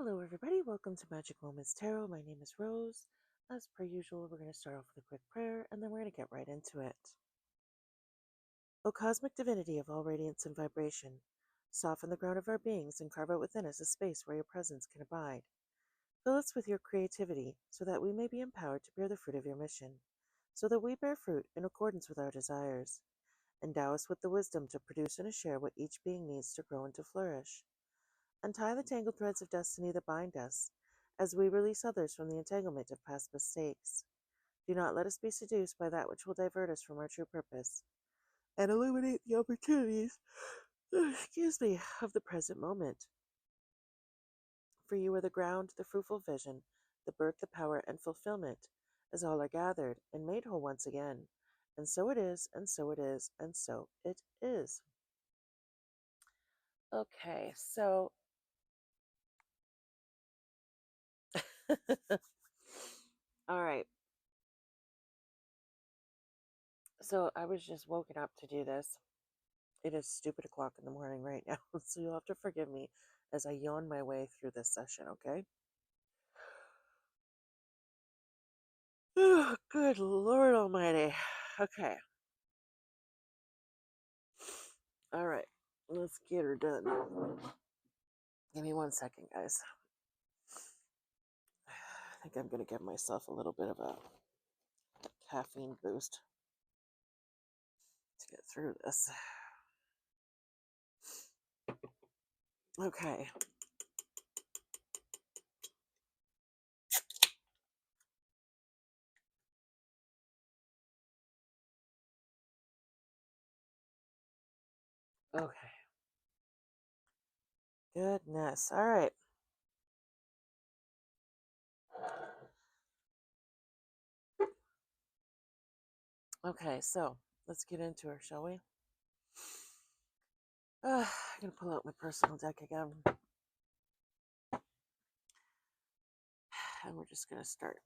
Hello, everybody. Welcome to Magic Moments Tarot. My name is Rose. As per usual, we're going to start off with a quick prayer and then we're going to get right into it. O cosmic divinity of all radiance and vibration, soften the ground of our beings and carve out within us a space where your presence can abide. Fill us with your creativity so that we may be empowered to bear the fruit of your mission, so that we bear fruit in accordance with our desires. Endow us with the wisdom to produce and to share what each being needs to grow and to flourish. Untie the tangled threads of destiny that bind us, as we release others from the entanglement of past mistakes. Do not let us be seduced by that which will divert us from our true purpose, and illuminate the opportunities, of the present moment. For you are the ground, the fruitful vision, the birth, the power, and fulfillment, as all are gathered and made whole once again. And so it is, and so it is, and so it is. Okay, so all right. So I was just woken up to do this. It is stupid o'clock in the morning right now, so you'll have to forgive me as I yawn my way through this session, okay? Oh, good Lord Almighty. Okay. All right. Let's get her done. Give me 1 second, guys. I think I'm going to give myself a little bit of a caffeine boost to get through this. Okay. Okay. Goodness. All right. Okay, so let's get into her, shall we? I'm going to pull out my personal deck again. And we're just going to start.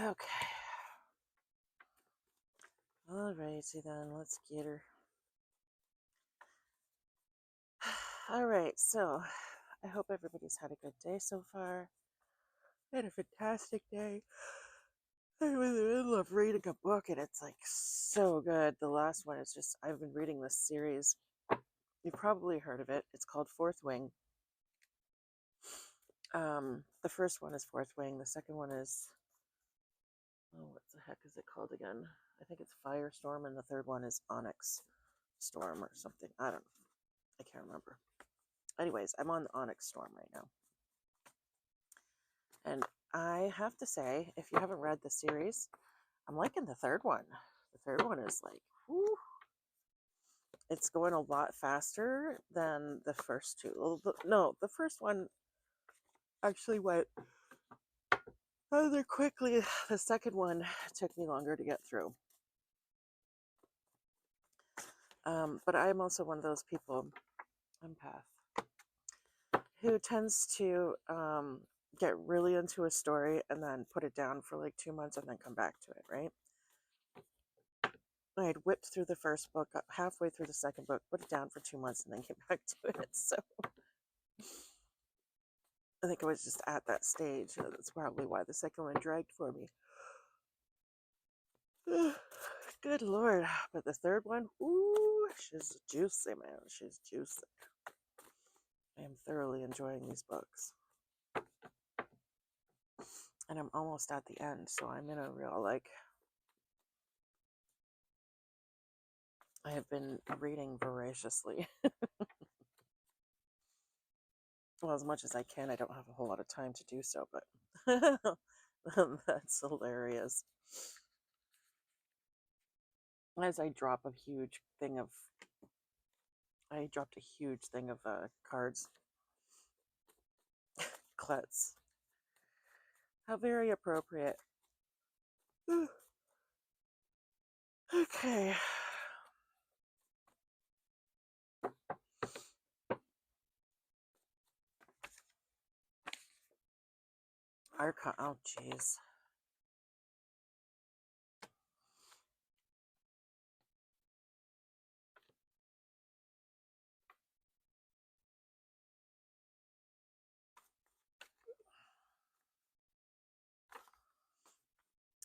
Okay. Alrighty then, let's get her. Alright, so I hope everybody's had a good day so far. I had a fantastic day. I'm in the middle of reading a book and it's like so good. The last one is just, I've been reading this series. You've probably heard of it. It's called Fourth Wing. The first one is Fourth Wing. The second one is, oh, what the heck is it called again? I think it's Firestorm, and the third one is Onyx Storm or something. I don't know. I can't remember. Anyways, I'm on Onyx Storm right now. And I have to say, if you haven't read the series, I'm liking the third one. The third one is like, whew, it's going a lot faster than the first two. No, the first one actually went rather quickly. The second one took me longer to get through. But I'm also one of those people, empath, who tends to get really into a story and then put it down for like 2 months and then come back to it, right? I had whipped through the first book, got halfway through the second book, put it down for 2 months, and then came back to it. So I think I was just at that stage. That's probably why the second one dragged for me. Good Lord. But the third one, ooh, she's juicy, man. She's juicy. I am thoroughly enjoying these books. And I'm almost at the end, so I'm in a real, like, I have been reading voraciously. Well, as much as I can. I don't have a whole lot of time to do so, but that's hilarious. As I drop a huge thing of, I dropped a huge thing of cards. Klutz. How very appropriate. Okay. Archon. Oh, jeez.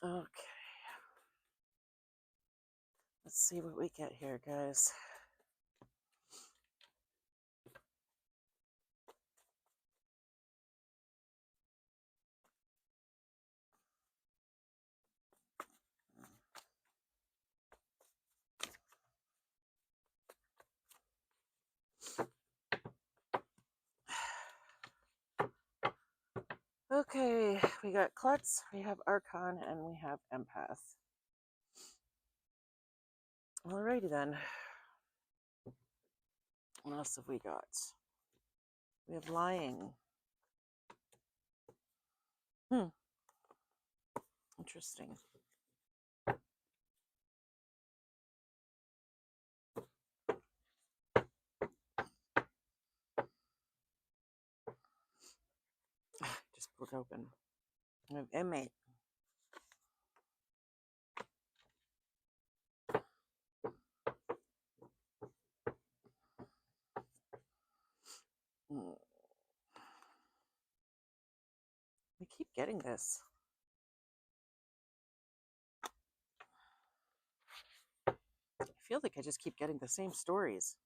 Okay. Let's see what we get here, guys. Okay, we got Klutz, we have Archon, and we have Empath. Alrighty then. What else have we got? We have Lying. Interesting. Just broke open. We have Inmate. We keep getting this. I feel like I just keep getting the same stories.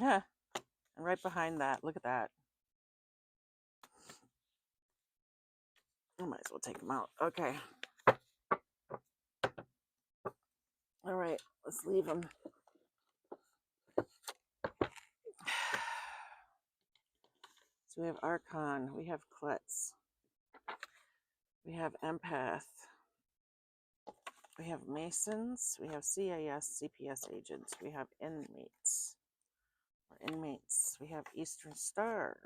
Yeah. And right behind that, look at that. I might as well take them out. Okay. All right, let's leave them. So we have Archon, we have Klutz, we have Empath, we have Masons, we have CAS, CPS agents, we have Inmates, we have Eastern Star.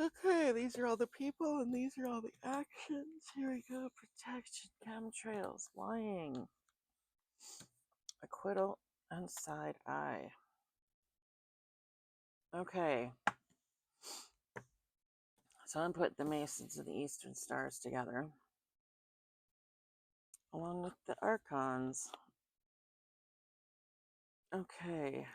Okay, these are all the people and these are all the actions. Here we go. Protection, chemtrails, lying, acquittal, and side eye. Okay. So I'm putting the Masons and the Eastern Stars together, along with the Archons. Okay.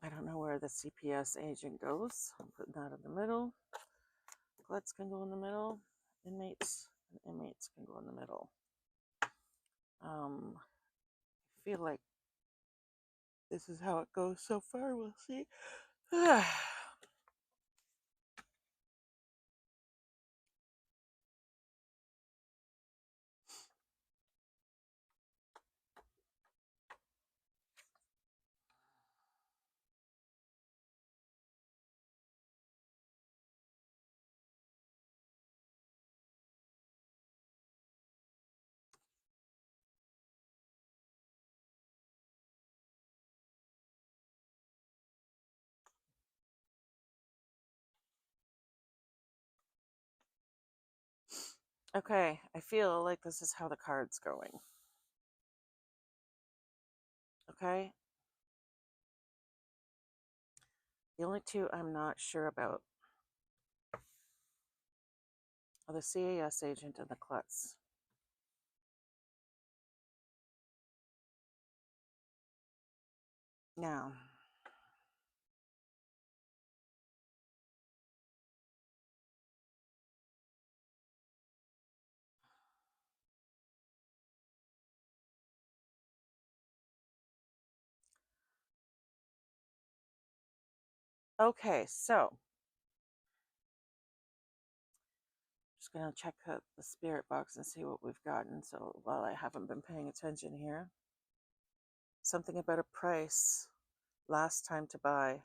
I don't know where the CPS agent goes. I'm putting that in the middle. Klutz can go in the middle. Inmates can go in the middle. I feel like this is how it goes so far. We'll see. Okay, I feel like this is how the card's going. Okay? The only two I'm not sure about are the CAS agent and the Klutz. Now, okay, so going to check out the spirit box and see what we've gotten. So while I haven't been paying attention here, something about a price, last time to buy.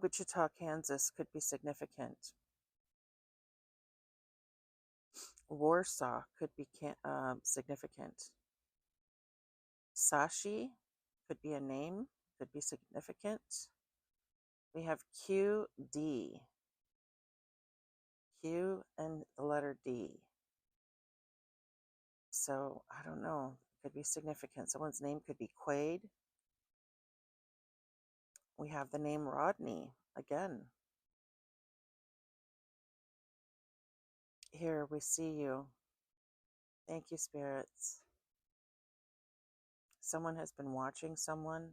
Wichita, Kansas could be significant. Warsaw could be significant. Sashi could be a name, could be significant. We have QD. Q and the letter D. So I don't know. Could be significant. Someone's name could be Quaid. We have the name Rodney again. Here we see you. Thank you, spirits. Someone has been watching someone.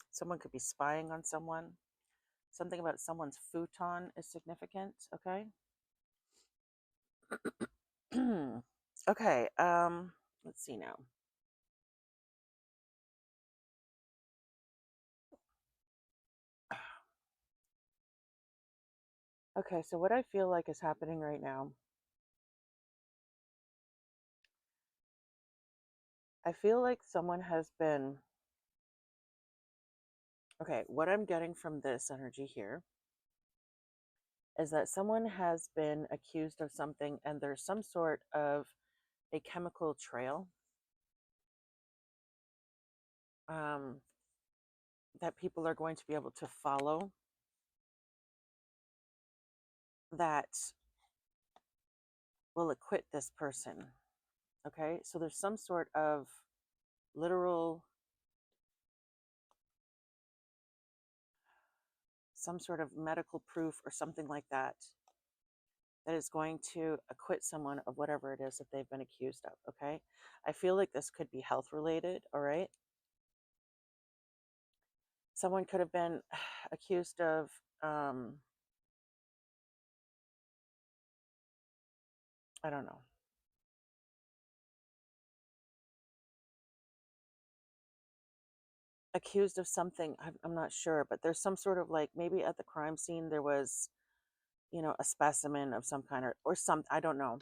Someone could be spying on someone. Something about someone's futon is significant, okay? Okay, let's see now. Okay, so what I feel like is happening right now, I feel like someone has been, okay, what I'm getting from this energy here is that someone has been accused of something and there's some sort of a chemical trail that people are going to be able to follow that will acquit this person. Okay, so there's some sort of literal, some sort of medical proof or something like that that is going to acquit someone of whatever it is that they've been accused of. Okay, I feel like this could be health related. All right, someone could have been accused of I don't know, accused of something. I'm not sure, but there's some sort of, like, maybe at the crime scene there was, you know, a specimen of some kind, or some, I don't know.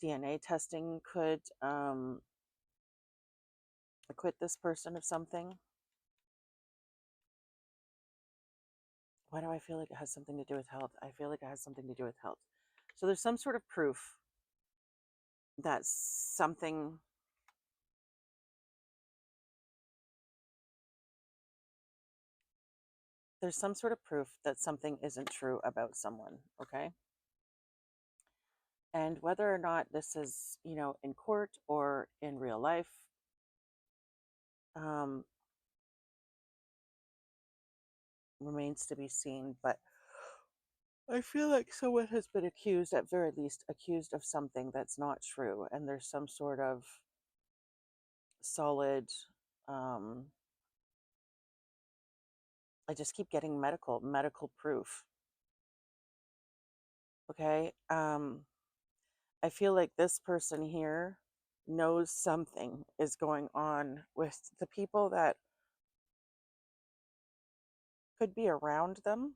DNA testing could acquit this person of something. Why do I feel like it has something to do with health? I feel like it has something to do with health. So there's some sort of proof that something, there's some sort of proof that something isn't true about someone, okay? And whether or not this is, you know, in court or in real life, um, remains to be seen. But I feel like someone has been accused, at very least, accused of something that's not true. And there's some sort of solid, I just keep getting medical proof. Okay. I feel like this person here knows something is going on with the people that could be around them.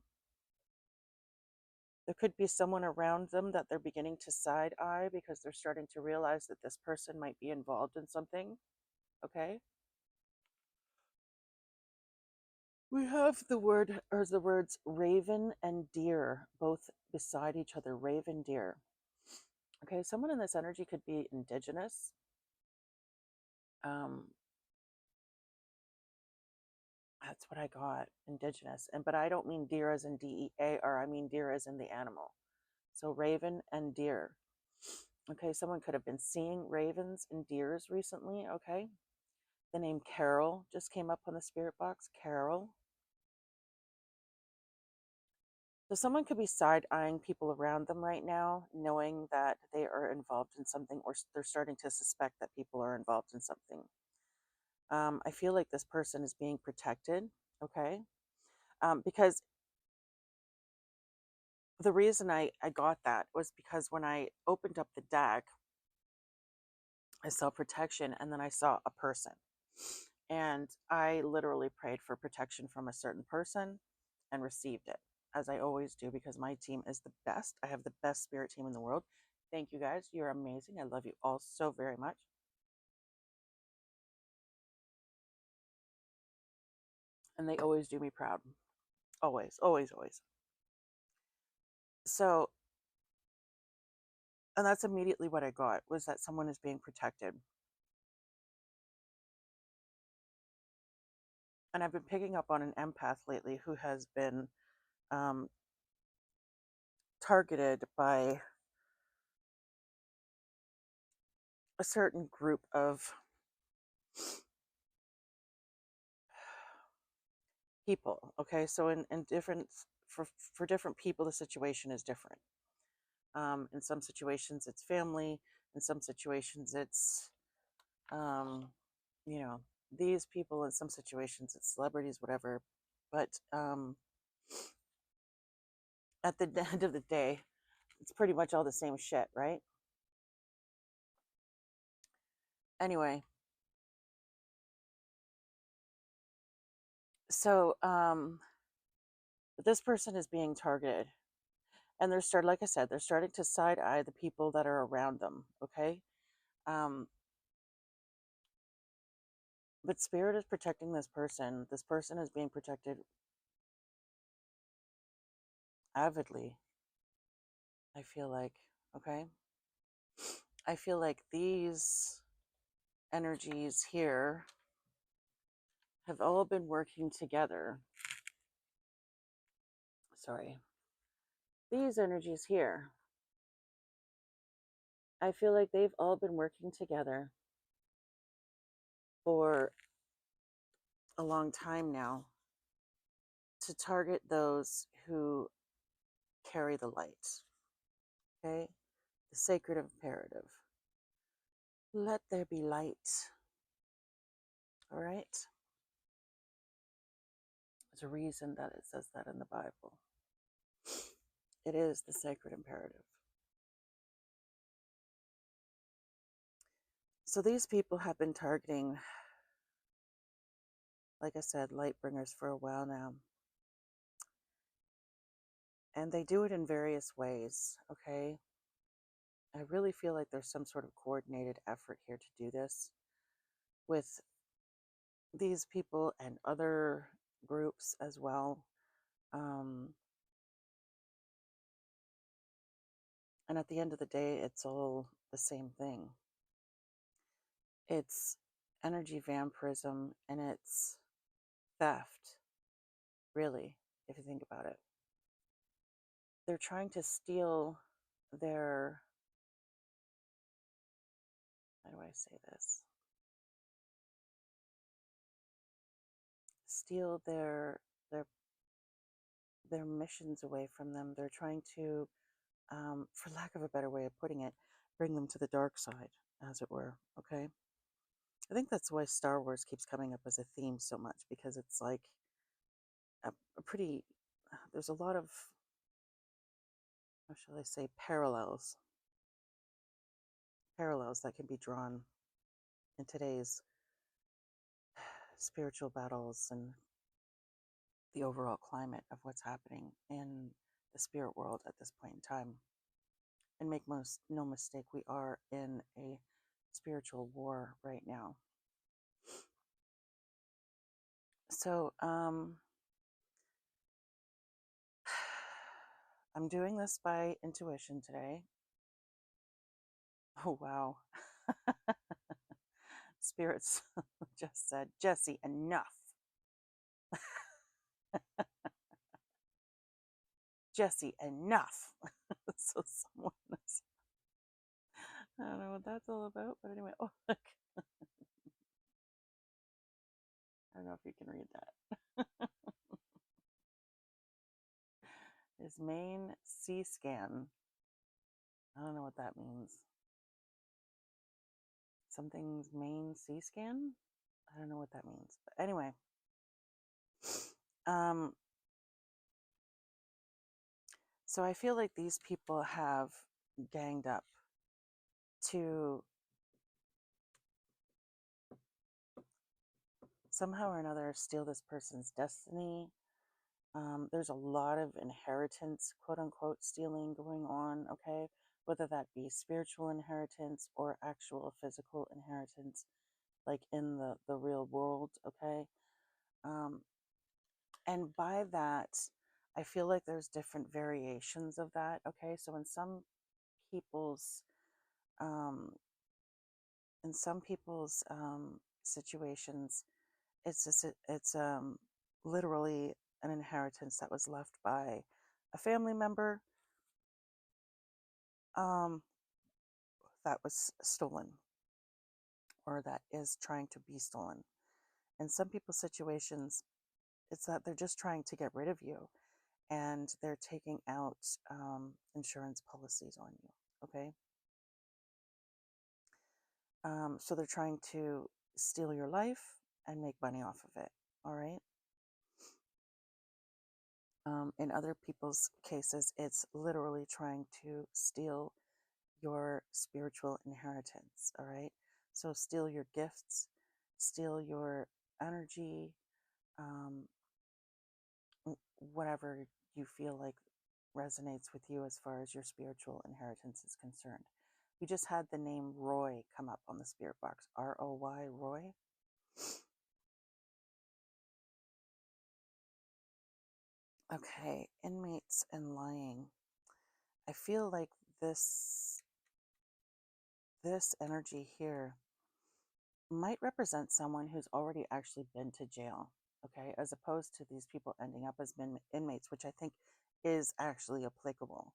There could be someone around them that they're beginning to side eye because they're starting to realize that this person might be involved in something. Okay. We have the words raven and deer both beside each other. Raven, deer. Okay, someone in this energy could be indigenous. Um, that's what I got, indigenous. But I don't mean deer as in DEAR. I mean deer as in the animal. So raven and deer. Okay, someone could have been seeing ravens and deers recently. Okay, the name Carol just came up on the spirit box. Carol. So someone could be side-eyeing people around them right now, knowing that they are involved in something, or they're starting to suspect that people are involved in something. I feel like this person is being protected, okay? Because the reason I got that was because when I opened up the deck, I saw protection, and then I saw a person. And I literally prayed for protection from a certain person and received it, as I always do, because my team is the best. I have the best spirit team in the world. Thank you guys. You're amazing. I love you all so very much. And they always do me proud. Always, always, always. So, and that's immediately what I got, was that someone is being protected. And I've been picking up on an empath lately who has been um, targeted by a certain group of people. Okay, so in different, for different people, the situation is different. In some situations it's family, in some situations it's um, you know, these people, in some situations it's celebrities, whatever. But at the end of the day, it's pretty much all the same shit, right? Anyway, so this person is being targeted, and they're starting, like I said, they're starting to side eye the people that are around them. Okay, um, but spirit is protecting this person. This person is being protected avidly, I feel like. Okay, I feel like these energies here have all been working together. Sorry, these energies here, I feel like they've all been working together for a long time now to target those who carry the light. Okay, the sacred imperative. Let there be light. All right. There's a reason that it says that in the Bible. It is the sacred imperative. So these people have been targeting, like I said, light bringers for a while now. And they do it in various ways. Okay. I really feel like there's some sort of coordinated effort here to do this with these people and other groups as well. Um, and at the end of the day, it's all the same thing. It's energy vampirism, and it's theft, really, if you think about it. They're trying to steal their, how do I say this? Steal their their missions away from them. They're trying to, for lack of a better way of putting it, bring them to the dark side, as it were. Okay. I think that's why Star Wars keeps coming up as a theme so much, because it's like a pretty, there's a lot of, how shall I say, parallels that can be drawn in today's spiritual battles and the overall climate of what's happening in the spirit world at this point in time. And make no mistake, we are in a spiritual war right now. So I'm doing this by intuition today. Oh wow. Spirits just said, Jesse, enough. Jesse, enough. So someone is, I don't know what that's all about, but anyway, oh look. I don't know if you can read that. His main C scan. I don't know what that means. Something's main C scan? I don't know what that means. But anyway. Um so I feel like these people have ganged up to somehow or another steal this person's destiny. There's a lot of inheritance, quote unquote, stealing going on, okay? Whether that be spiritual inheritance or actual physical inheritance, like in the real world, okay? Um, and by that, I feel like there's different variations of that, okay? So people's, um, in some people's situations, it's literally an inheritance that was left by a family member um, that was stolen or that is trying to be stolen. In some people's situations, it's that they're just trying to get rid of you and they're taking out insurance policies on you. Okay. So they're trying to steal your life and make money off of it. All right. In other people's cases, it's literally trying to steal your spiritual inheritance. All right. So steal your gifts, steal your energy, um, whatever you feel like resonates with you as far as your spiritual inheritance is concerned. We just had the name Roy come up on the spirit box. Roy, Roy. Okay, inmates and lying. I feel like this energy here might represent someone who's already actually been to jail, okay, as opposed to these people ending up as inmates, which I think is actually applicable.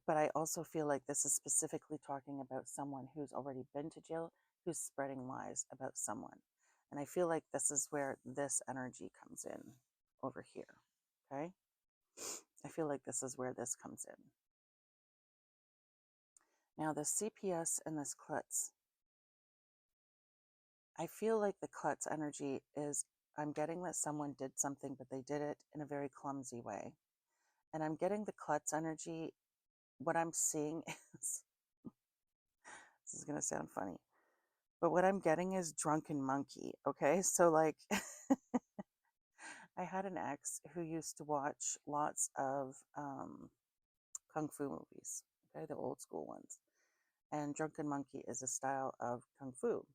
But I also feel like this is specifically talking about someone who's already been to jail, who's spreading lies about someone. And I feel like this is where this energy comes in over here, okay? I feel like this is where this comes in. Now, the CPS and this klutz, I feel like the klutz energy is, I'm getting that someone did something, but they did it in a very clumsy way. And I'm getting the klutz energy. What I'm seeing is, this is going to sound funny, but what I'm getting is drunken monkey. Okay. So, like, I had an ex who used to watch lots of kung fu movies, okay, the old school ones. And drunken monkey is a style of kung fu.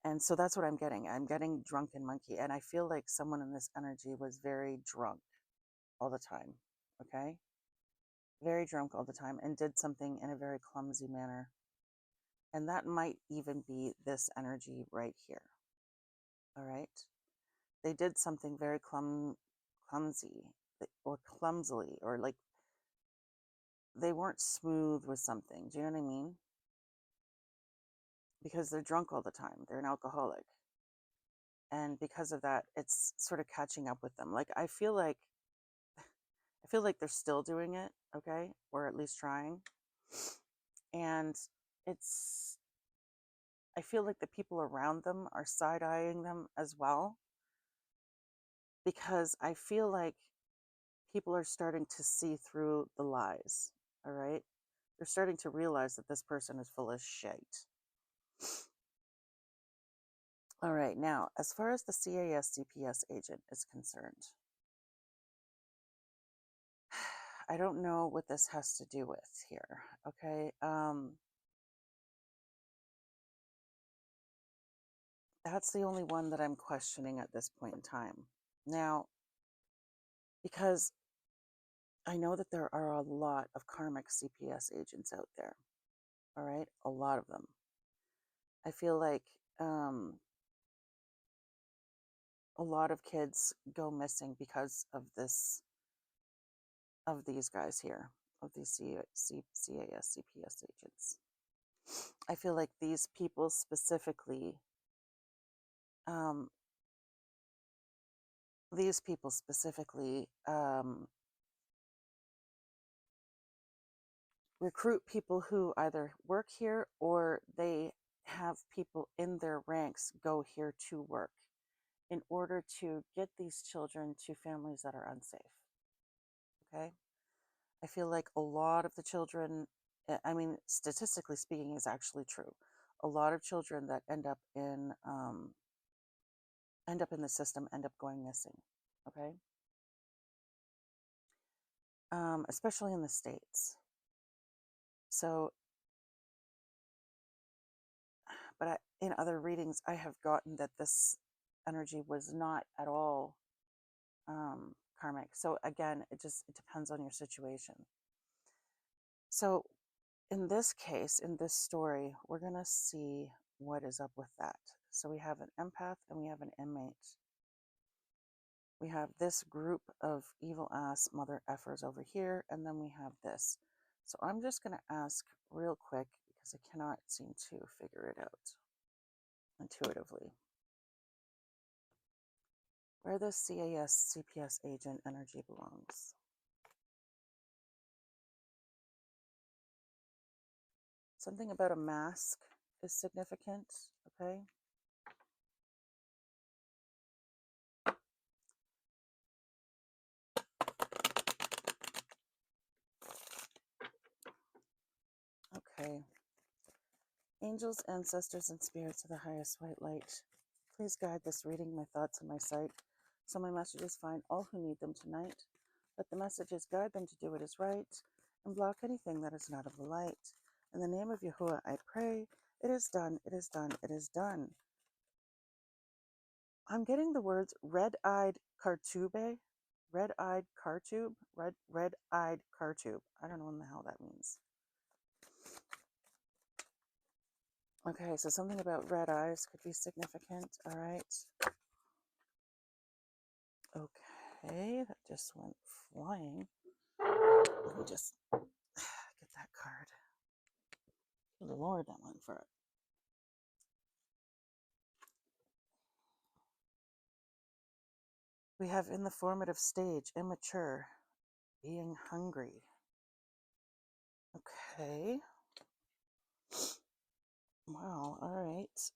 And so that's what I'm getting. I'm getting drunken monkey. And I feel like someone in this energy was very drunk all the time. Okay. Very drunk all the time and did something in a very clumsy manner. And that might even be this energy right here. All right. They did something very clumsy or clumsily, or like they weren't smooth with something. Do you know what I mean? Because they're drunk all the time. They're an alcoholic. And because of that, it's sort of catching up with them. Like I feel like they're still doing it, okay? Or at least trying. And it's I feel like the people around them are side-eyeing them as well, because I feel like people are starting to see through the lies, all right? They're starting to realize that this person is full of shit. All right, now, as far as the CAS CPS agent is concerned, I don't know what this has to do with here, okay? That's the only one that I'm questioning at this point in time. Now, because I know that there are a lot of karmic CPS agents out there, all right? A lot of them. I feel like a lot of kids go missing because of these guys here, of these CAS CPS agents. I feel like these people specifically, um, recruit people who either work here or they have people in their ranks go here to work in order to get these children to families that are unsafe. Okay. I feel like a lot of the children, I mean, statistically speaking, is actually true. a lot of children that end up in the system end up going missing. Okay. Especially in the States. So, but in other readings, I have gotten that this energy was not at all karmic. So again, it depends on your situation. So in this case, in this story, we're going to see what is up with that. So we have an empath and we have an inmate. We have this group of evil ass mother effers over here, and then we have this. So I'm just going to ask real quick because I cannot seem to figure it out intuitively. Where the CAS CPS agent energy belongs. Something about a mask is significant, okay? Okay. Angels, ancestors, and spirits of the highest white light, please guide this reading, my thoughts, and my sight, so my messages find all who need them tonight. Let the messages guide them to do what is right, and block anything that is not of the light. In the name of Yahuwah, I pray. It is done, it is done, it is done. I'm getting the words red-eyed cartube, red-eyed cartube, red-eyed cartube. I don't know what the hell that means. Okay, so something about red eyes could be significant. All right. Okay, that just went flying. Let me just get that card. Good Lord, that went for it. We have in the formative stage, immature, being hungry. Okay. Wow, all right.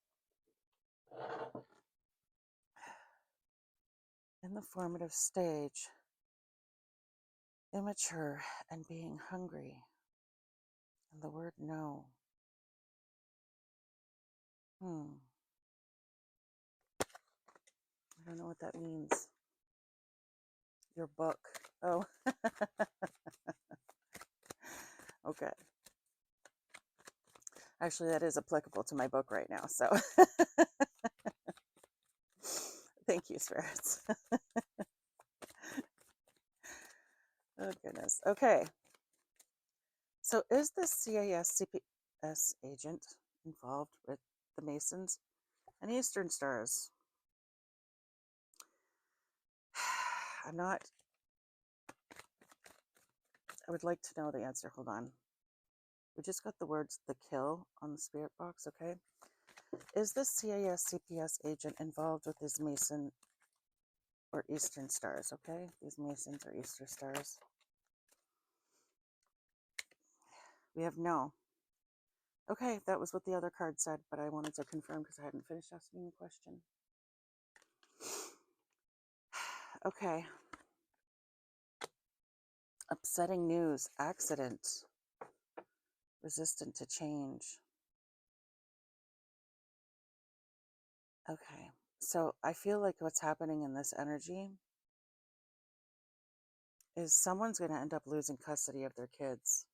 In the formative stage, immature and being hungry. And the word no. I don't know what that means. Your book. Oh. Okay. Actually, that is applicable to my book right now. So thank you, spirits. Oh, goodness. Okay. So is the CAS CPS agent involved with the Masons and Eastern Stars? I'm not. I would like to know the answer. Hold on. We just got the words the kill on the spirit box, okay? Is the CAS CPS agent involved with these Mason or Eastern Stars, okay? These Masons or Eastern Stars. We have no. Okay, that was what the other card said, but I wanted to confirm because I hadn't finished asking the question. Okay. Upsetting news, accident, resistant to change. Okay, so I feel like what's happening in this energy is someone's going to end up losing custody of their kids.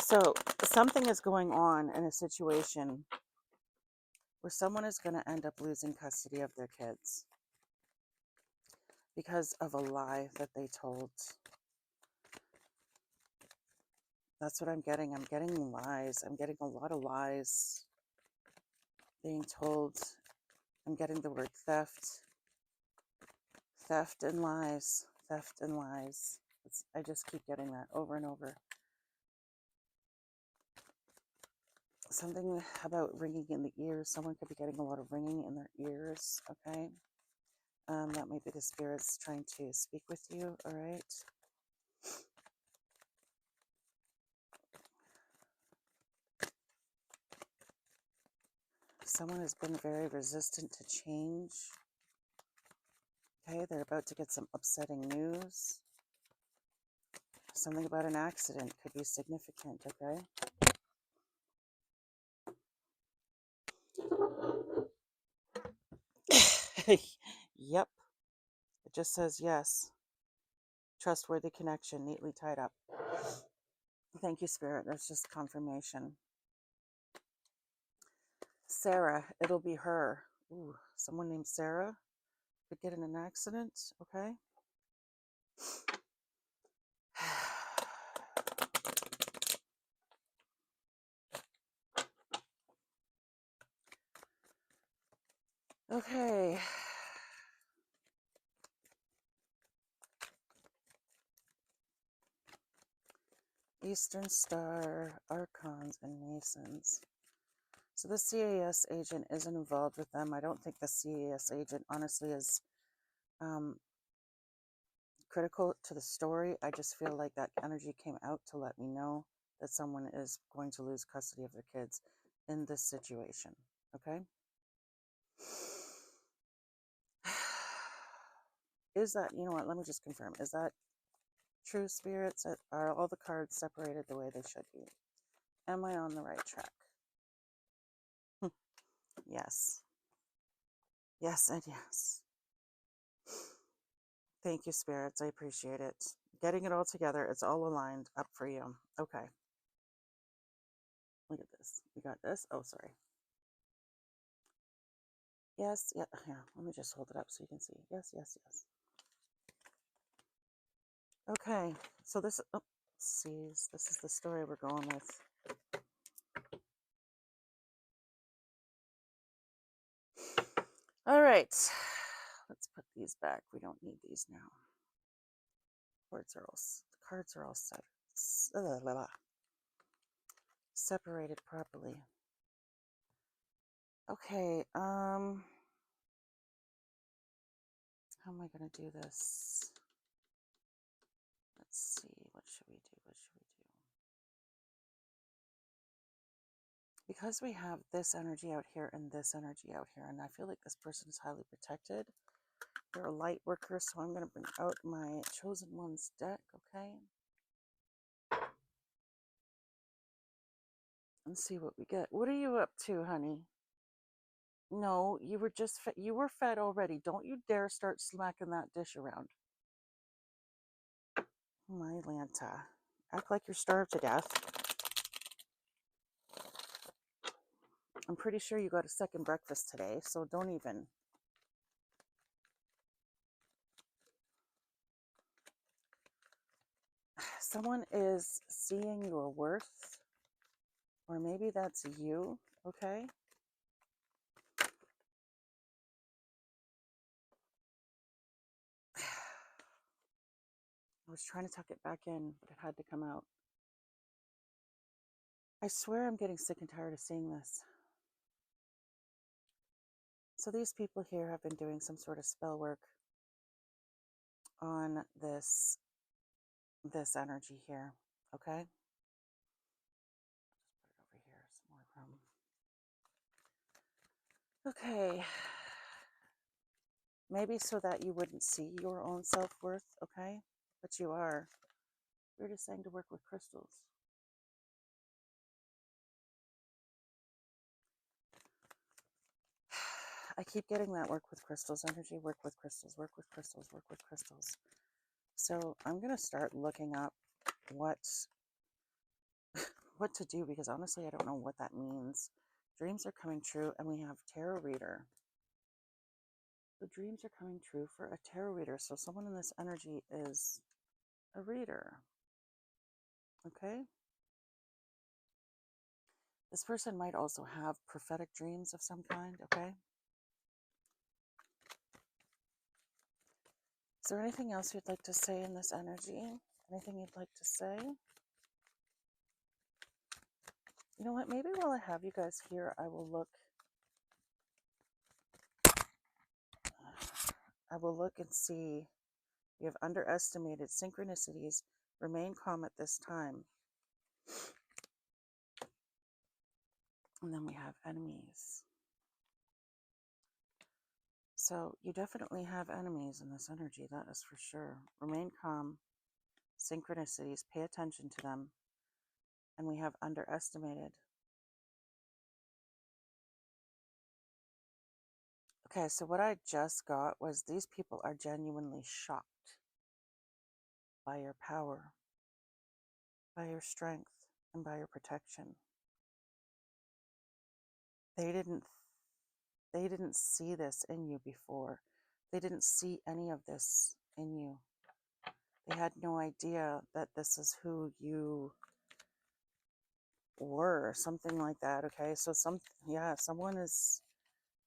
So something is going on in a situation where someone is going to end up losing custody of their kids because of a lie that they told. That's what I'm getting. I'm getting lies. I'm getting a lot of lies being told. I'm getting the word theft. Theft and lies. Theft and lies. I just keep getting that over and over. Something about ringing in the ears. Someone could be getting a lot of ringing in their ears, okay? That might be the spirits trying to speak with you, all right? Someone has been very resistant to change. Okay, they're about to get some upsetting news. Something about an accident could be significant, okay? Yep. It just says yes. Trustworthy connection, neatly tied up. Thank you, Spirit. That's just confirmation. Sarah, it'll be her. Ooh, someone named Sarah could get in an accident, okay? Okay. Eastern Star, Archons, and Masons. So the CAS agent isn't involved with them. I don't think the CAS agent, honestly, is critical to the story. I just feel like that energy came out to let me know that someone is going to lose custody of their kids in this situation. Okay? Is that, you know what, let me just confirm. Is that true, spirits? Are all the cards separated the way they should be? Am I on the right track? Yes. Yes and yes. Thank you, spirits. I appreciate it. Getting it all together. It's all aligned up for you. Okay. Look at this. We got this. Oh, sorry. Yes. Yeah. Here, let me just hold it up so you can see. Yes, yes, yes. Okay. So this, oh, sees, this is the story we're going with. All right. Let's put these back. We don't need these now. Cards are all separated properly. Okay. How am I going to do this? Let's see. What should we do? What should we do? Because we have this energy out here and this energy out here, and I feel like this person is highly protected. They're a light worker, so I'm going to bring out my Chosen Ones deck, okay? And see what we get. What are you up to, honey? No, you were just you were fed already. Don't you dare start smacking that dish around. My Lanta. Act like you're starved to death. I'm pretty sure you got a second breakfast today, so don't even. Someone is seeing your worth, or maybe that's you, okay? I was trying to tuck it back in, but it had to come out. I swear I'm getting sick and tired of seeing this. So these people here have been doing some sort of spell work on this energy here, okay? Just put it over here, some more room. Okay. Maybe so that you wouldn't see your own self-worth, okay? But you are. We're just saying to work with crystals. I keep getting that work with crystals energy, work with crystals, work with crystals, work with crystals. So I'm going to start looking up what to do, because honestly, I don't know what that means. Dreams are coming true, and we have tarot reader. The dreams are coming true for a tarot reader. So someone in this energy is a reader. Okay? This person might also have prophetic dreams of some kind, okay? Is there anything else you'd like to say in this energy? Anything you'd like to say? You know what? Maybe while I have you guys here, I will look and see. You have underestimated synchronicities. Remain calm at this time. And then we have enemies. So you definitely have enemies in this energy, that is for sure. Remain calm. synchronicities, pay attention to them. And we have underestimated. Okay, so what I just got was these people are genuinely shocked by your power, by your strength, and by your protection. They didn't see this in you before. They didn't see any of this in you. They had no idea that this is who you were, something like that. Okay, so someone is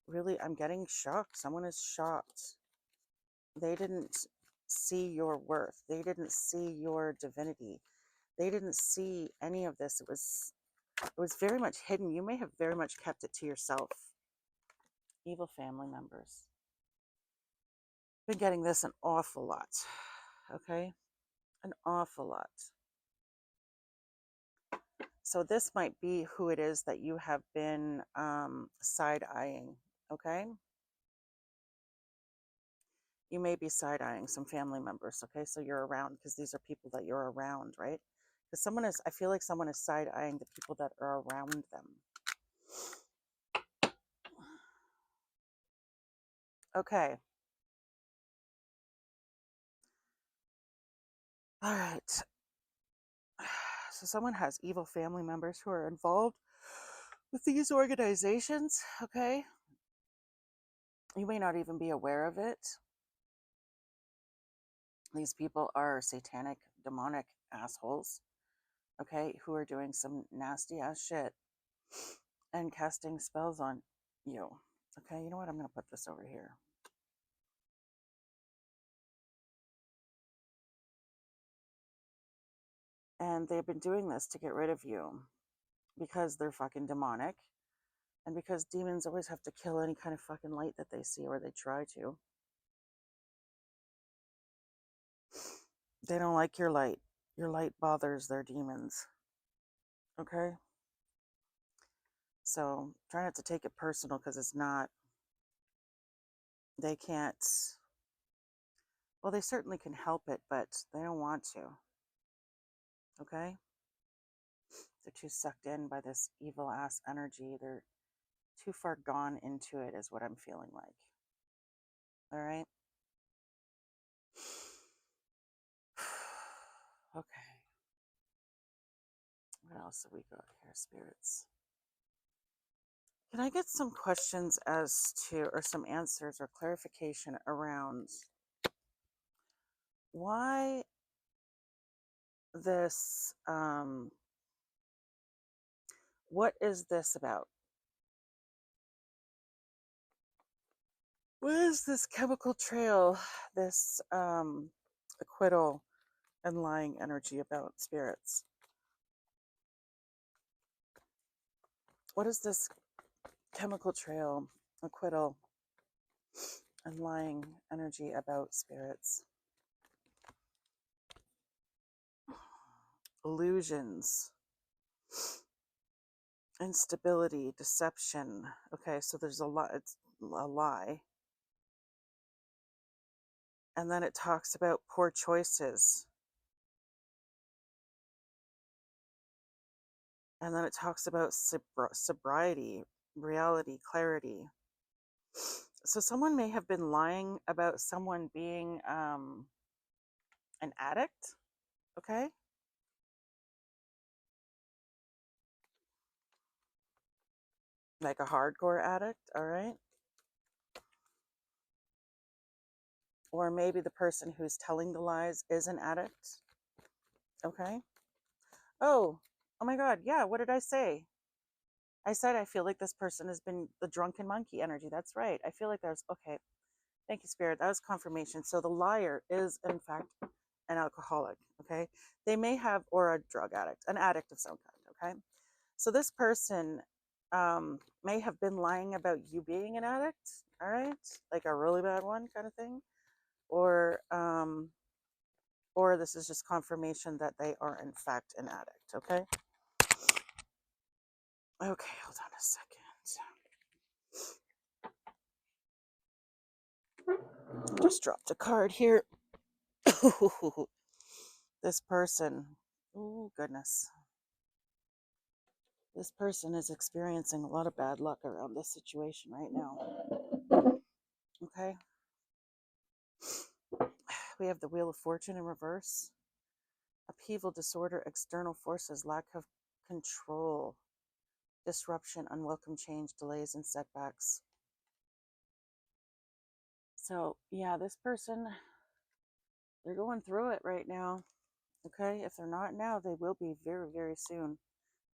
really, I'm getting shocked. Someone is shocked. They didn't see your worth. They didn't see your divinity. They didn't see any of this. It was very much hidden. You may have very much kept it to yourself. Evil family members. Been getting this an awful lot. Okay? An awful lot. So this might be who it is that you have been side-eyeing. Okay? You may be side-eyeing some family members. Okay? So you're around, because these are people that you're around, right? Because I feel like someone is side-eyeing the people that are around them. Okay. All right. So someone has evil family members who are involved with these organizations, okay? You may not even be aware of it. These people are satanic, demonic assholes, okay, who are doing some nasty ass shit and casting spells on you. Okay, you know what? I'm going to put this over here. And they've been doing this to get rid of you because they're fucking demonic. And because demons always have to kill any kind of fucking light that they see, or they try to. They don't like your light. Your light bothers their demons. Okay? So try not to take it personal, because it's not, they can't, well, they certainly can help it, but they don't want to. Okay? They're too sucked in by this evil ass energy. They're too far gone into it, is what I'm feeling like. All right? Okay. What else have we got here, spirits? Can I get some questions as to, or some answers or clarification around why this, what is this about? What is this chemical trail, this acquittal and lying energy about, spirits? What is this chemical trail, acquittal, and lying energy about, spirits? Illusions, instability, deception. Okay, so there's a lot, it's a lie. And then it talks about poor choices. And then it talks about sobriety, reality, clarity. So someone may have been lying about someone being an addict, okay? Like a hardcore addict, all right? Or maybe the person who's telling the lies is an addict, okay? Oh my God, yeah, what did I say? I said I feel like this person has been the drunken monkey energy. That's right. I feel like there's, okay, thank you, Spirit. That was confirmation. So the liar is, in fact, an alcoholic, okay? They may have, or a drug addict, an addict of some kind, okay? So this person may have been lying about you being an addict, all right? Like a really bad one kind of thing. Or this is just confirmation that they are, in fact, an addict, okay? Okay, hold on a second. Just dropped a card here. This person, oh goodness, this person is experiencing a lot of bad luck around this situation right now. Okay. We have the Wheel of Fortune in reverse. Upheaval, disorder, external forces, lack of control, disruption, unwelcome change, delays, and setbacks. So, yeah, this person, they're going through it right now. Okay. If they're not now, they will be very, very soon,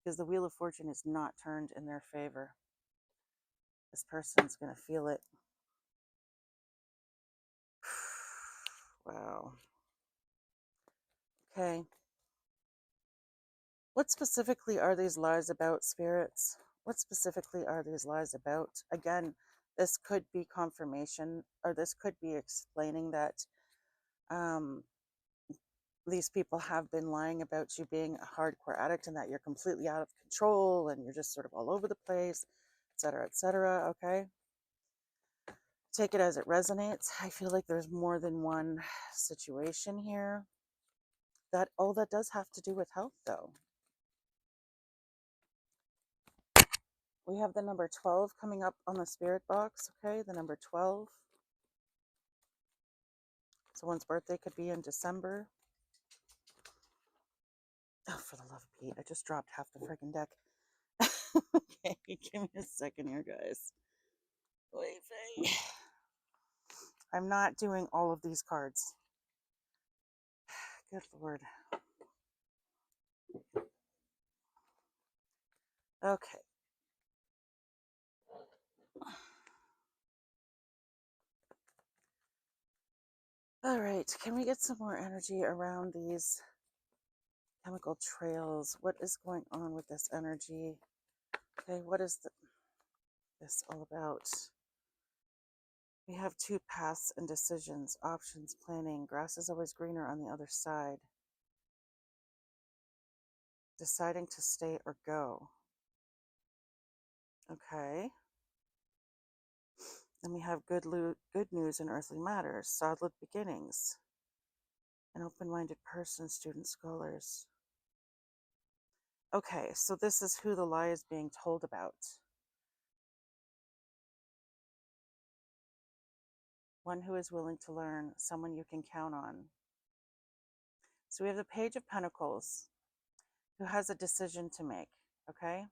because the Wheel of Fortune is not turned in their favor. This person's going to feel it. Wow. Okay. What specifically are these lies about, spirits? What specifically are these lies about? Again, this could be confirmation, or this could be explaining that um, these people have been lying about you being a hardcore addict and that you're completely out of control and you're just sort of all over the place, etc., etc. Okay. Take it as it resonates. I feel like there's more than one situation here. That all that does have to do with health, though. We have the number 12 coming up on the spirit box, okay? The number 12. Someone's birthday could be in December. Oh, for the love of Pete, I just dropped half the friggin' deck. Okay, give me a second here, guys. Wait. I'm not doing all of these cards. Good Lord. Okay. All right, can we get some more energy around these chemical trails? What is going on with this energy? Okay, what is this all about? We have two paths and decisions, options, planning. Grass is always greener on the other side. Deciding to stay or go. Okay. Then we have good news in earthly matters, solid beginnings, an open-minded person, student scholars. Okay, so this is who the lie is being told about. One who is willing to learn, someone you can count on. So we have the Page of Pentacles, who has a decision to make, okay?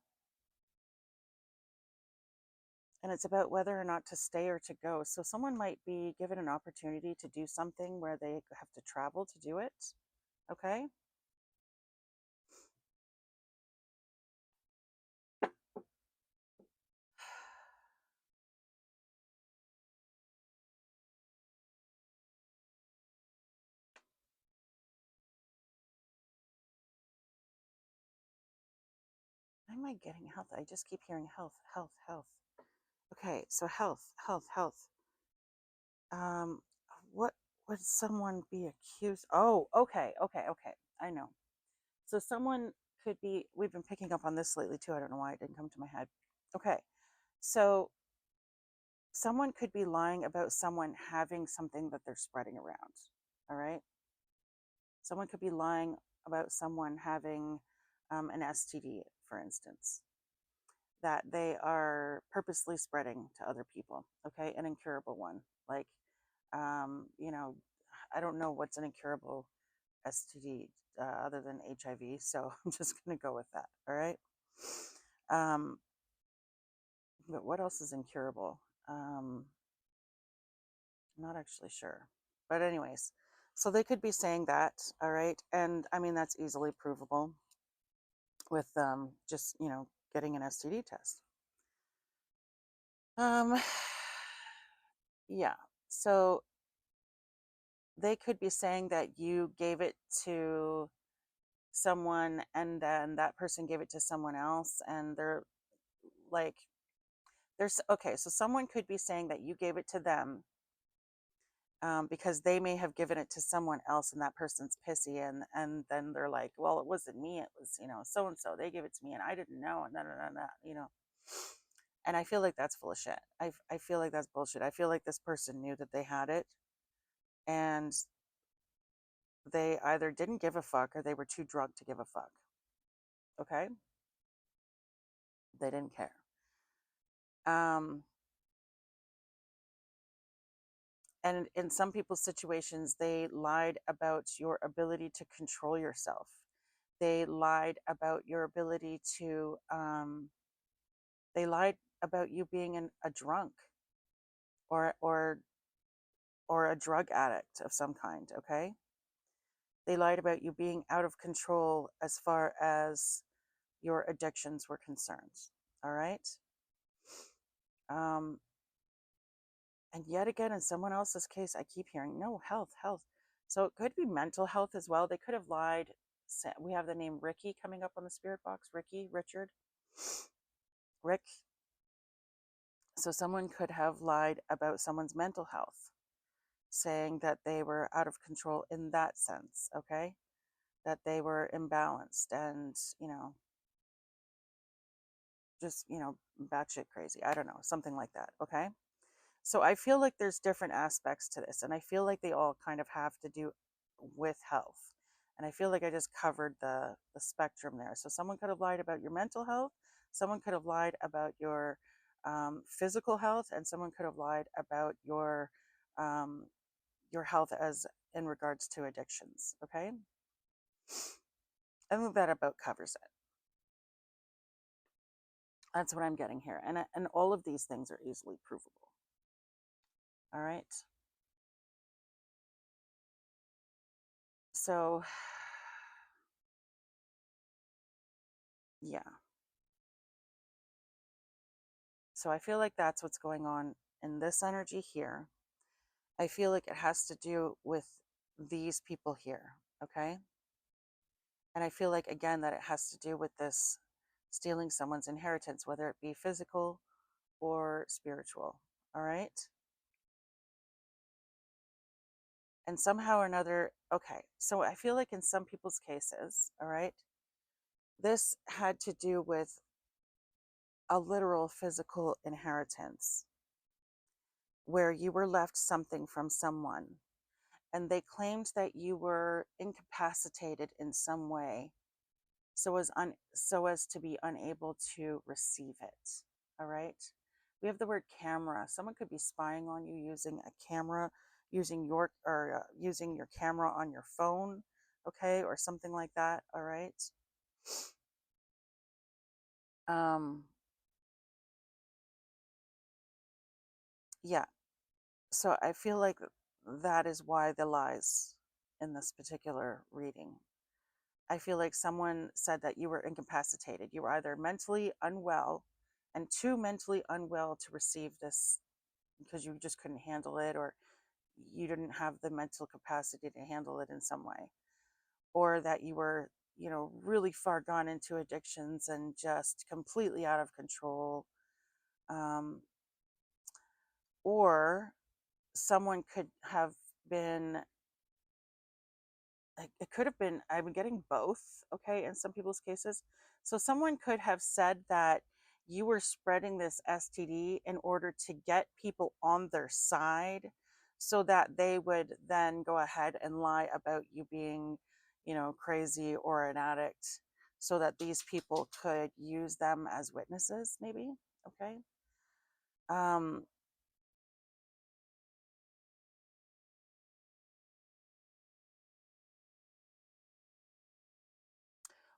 And it's about whether or not to stay or to go. So someone might be given an opportunity to do something where they have to travel to do it, okay? Why am I getting health? I just keep hearing health, health, health. Okay, so health, health, health. Um, what would someone be accused? Oh, okay. I know. So someone could be, we've been picking up on this lately too. I don't know why it didn't come to my head. Okay. So someone could be lying about someone having something that they're spreading around. All right. Someone could be lying about someone having an STD, for instance, that they are purposely spreading to other people. Okay. An incurable one. Like, you know, I don't know what's an incurable STD other than HIV. So I'm just going to go with that. All right. Um, but what else is incurable? I'm not actually sure. But, anyways, so they could be saying that. All right. And I mean, that's easily provable with just, getting an STD test. Um, yeah. So they could be saying that you gave it to someone and then that person gave it to someone else and they're like there's okay, so someone could be saying that you gave it to them because they may have given it to someone else and that person's pissy and then they're like, well, it wasn't me, it was so and so, they gave it to me and I didn't know and that. And I feel like that's full of shit. I feel like that's bullshit. I feel like this person knew that they had it and they either didn't give a fuck or they were too drunk to give a fuck. Okay? They didn't care. Um, and in some people's situations, they lied about your ability to control yourself. They lied about your ability to, they lied about you being a drunk or, or, or a drug addict of some kind. Okay? They lied about you being out of control as far as your addictions were concerned. All right? Um, and yet again, in someone else's case, I keep hearing, no, health, health. So it could be mental health as well. They could have lied. We have the name Ricky coming up on the spirit box. Ricky, Richard, Rick. So someone could have lied about someone's mental health, saying that they were out of control in that sense, okay? That they were imbalanced and, just, batshit crazy. I don't know, something like that, okay? So I feel like there's different aspects to this, and I feel like they all kind of have to do with health. And I feel like I just covered the spectrum there. So someone could have lied about your mental health, someone could have lied about your physical health, and someone could have lied about um, your health as in regards to addictions. Okay, I think that about covers it. That's what I'm getting here, and all of these things are easily provable. All right, so yeah. So I feel like that's what's going on in this energy here. I feel like it has to do with these people here, okay? And I feel like, again, that it has to do with this stealing someone's inheritance, whether it be physical or spiritual, all right? And somehow or another, okay, so I feel like in some people's cases, all right, this had to do with a literal physical inheritance where you were left something from someone and they claimed that you were incapacitated in some way so as to be unable to receive it. All right, we have the word camera. Someone could be spying on you using a camera, using your camera on your phone, okay, or something like that. All right. um yeah, so I feel like that is why the lies in this particular reading. I feel like someone said that you were incapacitated. You were either mentally unwell and too mentally unwell to receive this because you just couldn't handle it, or you didn't have the mental capacity to handle it in some way, or that you were, really far gone into addictions and just completely out of control. Um, or someone could have been it could have been, I'm getting both, okay, in some people's cases. So someone could have said that you were spreading this STD in order to get people on their side so that they would then go ahead and lie about you being, crazy or an addict so that these people could use them as witnesses, maybe, okay? Um,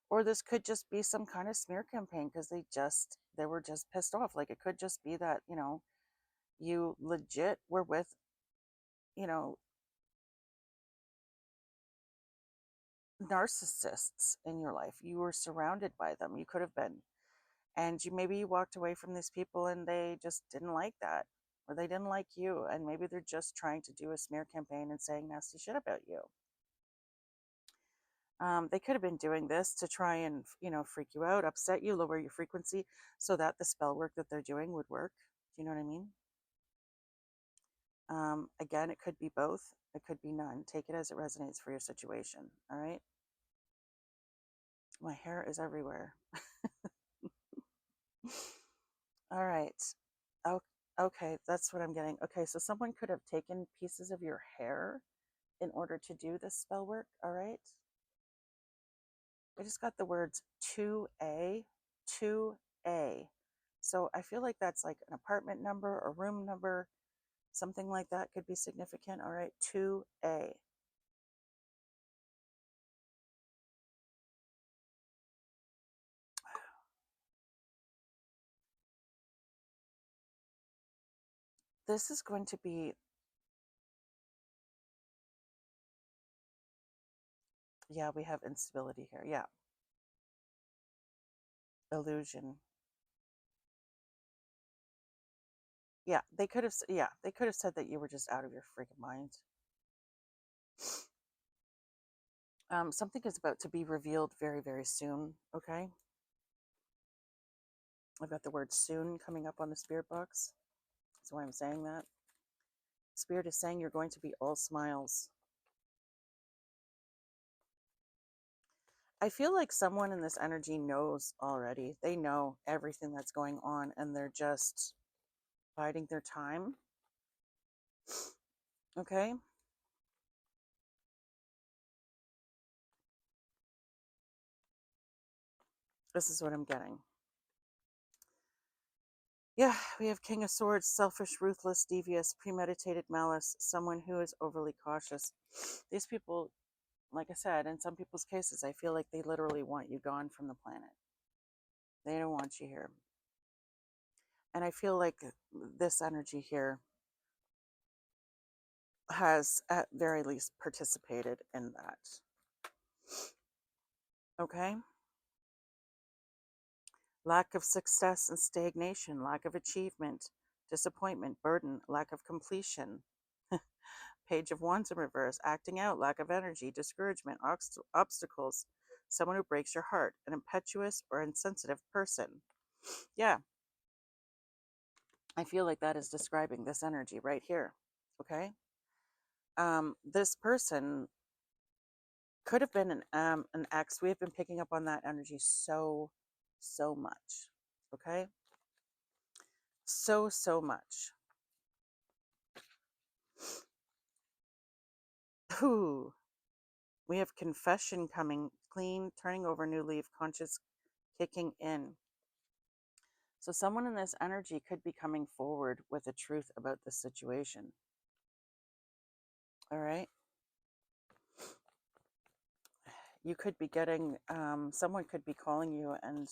or this could just be some kind of smear campaign because they were just pissed off. Like it could just be that, you legit were with, you know, narcissists in your life. You were surrounded by them. You could have been. And maybe you walked away from these people and they just didn't like that. Or they didn't like you. And maybe they're just trying to do a smear campaign and saying nasty shit about you. They could have been doing this to try and, freak you out, upset you, lower your frequency so that the spell work that they're doing would work. Do you know what I mean? Again, it could be both. It could be none. Take it as it resonates for your situation. All right. My hair is everywhere. All right. Oh, okay. That's what I'm getting. Okay. So someone could have taken pieces of your hair in order to do this spell work, all right? I just got the words 2A, 2A. So I feel like that's like an apartment number or room number, something like that could be significant. All right, 2A. This is going to be, yeah, we have instability here. Yeah. Illusion. Yeah, they could have, yeah, they could have said that you were just out of your freaking mind. Something is about to be revealed very, very soon, okay? I've got the word soon coming up on the spirit box. That's why I'm saying that. Spirit is saying you're going to be all smiles. I feel like someone in this energy knows already. They know everything that's going on and they're just biding their time. Okay? This is what I'm getting. Yeah, we have King of Swords, selfish, ruthless, devious, premeditated malice, someone who is overly cautious. These people, like I said, in some people's cases, I feel like they literally want you gone from the planet. They don't want you here. And I feel like this energy here has at very least participated in that. Okay? Lack of success and stagnation, lack of achievement, disappointment, burden, lack of completion. Page of Wands in reverse, acting out, lack of energy, discouragement, obstacles, someone who breaks your heart, an impetuous or insensitive person. Yeah, I feel like that is describing this energy right here. Okay? This person could have been an ex. We have been picking up on that energy so much. Okay? So much. Ooh. We have confession coming, clean, turning over new leaf, conscious kicking in. So someone in this energy could be coming forward with the truth about the situation. All right. You could be getting, someone could be calling you and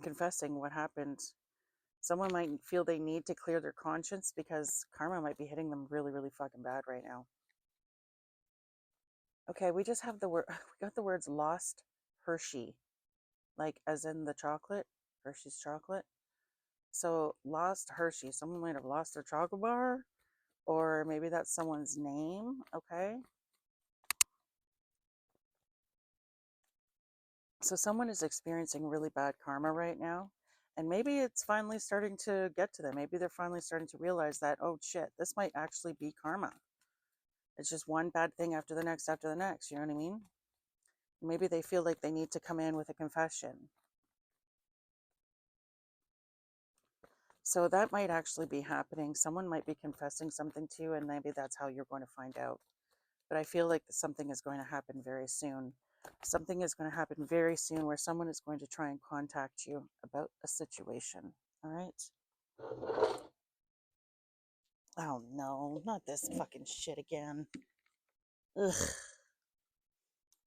confessing what happened. Someone might feel they need to clear their conscience because karma might be hitting them really, really fucking bad right now. Okay, we just have the word, we got the words lost Hershey, like as in the chocolate, Hershey's chocolate. So lost Hershey, someone might have lost their chocolate bar, or maybe that's someone's name. Okay. So someone is experiencing really bad karma right now. And maybe it's finally starting to get to them. Maybe they're finally starting to realize that, oh shit, this might actually be karma. It's just one bad thing after the next, after the next. You know what I mean? Maybe they feel like they need to come in with a confession. So that might actually be happening. Someone might be confessing something to you, and maybe that's how you're going to find out. But I feel like something is going to happen very soon. Something is going to happen very soon where someone is going to try and contact you about a situation. All right? Oh no, not this fucking shit again. Ugh.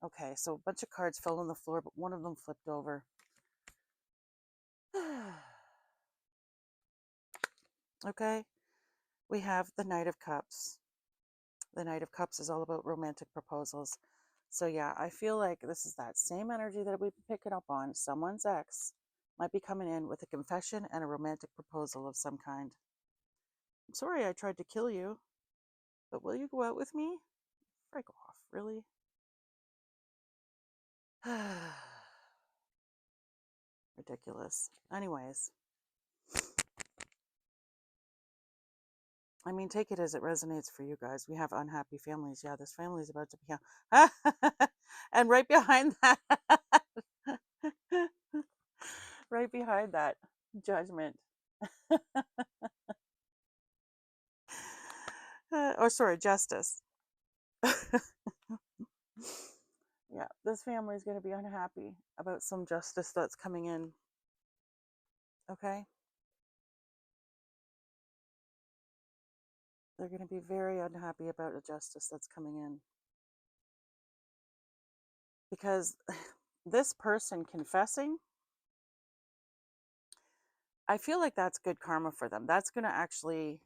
Okay, so a bunch of cards fell on the floor, but one of them flipped over. Okay, we have the Knight of Cups. The Knight of Cups is all about romantic proposals. So yeah, I feel like this is that same energy that we've been picking up on. Someone's ex might be coming in with a confession and a romantic proposal of some kind. I'm sorry I tried to kill you, but will you go out with me? Break off, really? Ridiculous. Anyways, I mean, take it as it resonates for you guys. We have unhappy families. Yeah, this family is about to be... and right behind that... right behind that, judgment. Oh, sorry, justice. Yeah, this family is going to be unhappy about some justice that's coming in. Okay? They're going to be very unhappy about a justice that's coming in. Because this person confessing, I feel like that's good karma for them. That's going to actually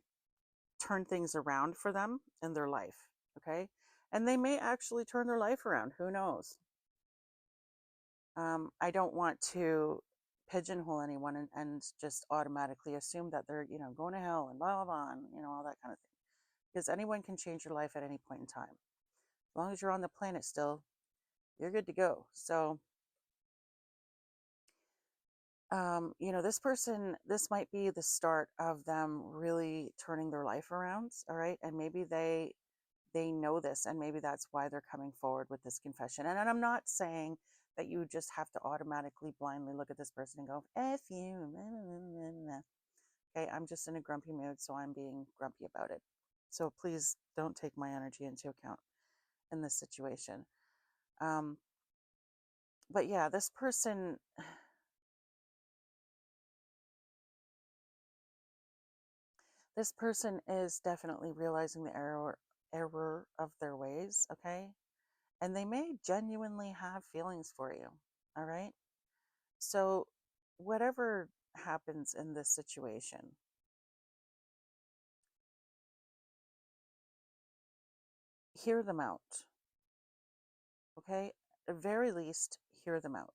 turn things around for them in their life. Okay? And they may actually turn their life around. Who knows? I don't want to pigeonhole anyone and just automatically assume that they're, going to hell and blah, blah, blah, and, all that kind of thing. Because anyone can change your life at any point in time. As long as you're on the planet still, you're good to go. So, this might be the start of them really turning their life around. All right. And maybe they know this, and maybe that's why they're coming forward with this confession. And I'm not saying that you just have to automatically blindly look at this person and go, F you. Okay, I'm just in a grumpy mood, so I'm being grumpy about it. So please don't take my energy into account in this situation. But yeah, this person is definitely realizing the error of their ways, okay? And they may genuinely have feelings for you, all right? So whatever happens in this situation, hear them out, okay? At the very least, hear them out.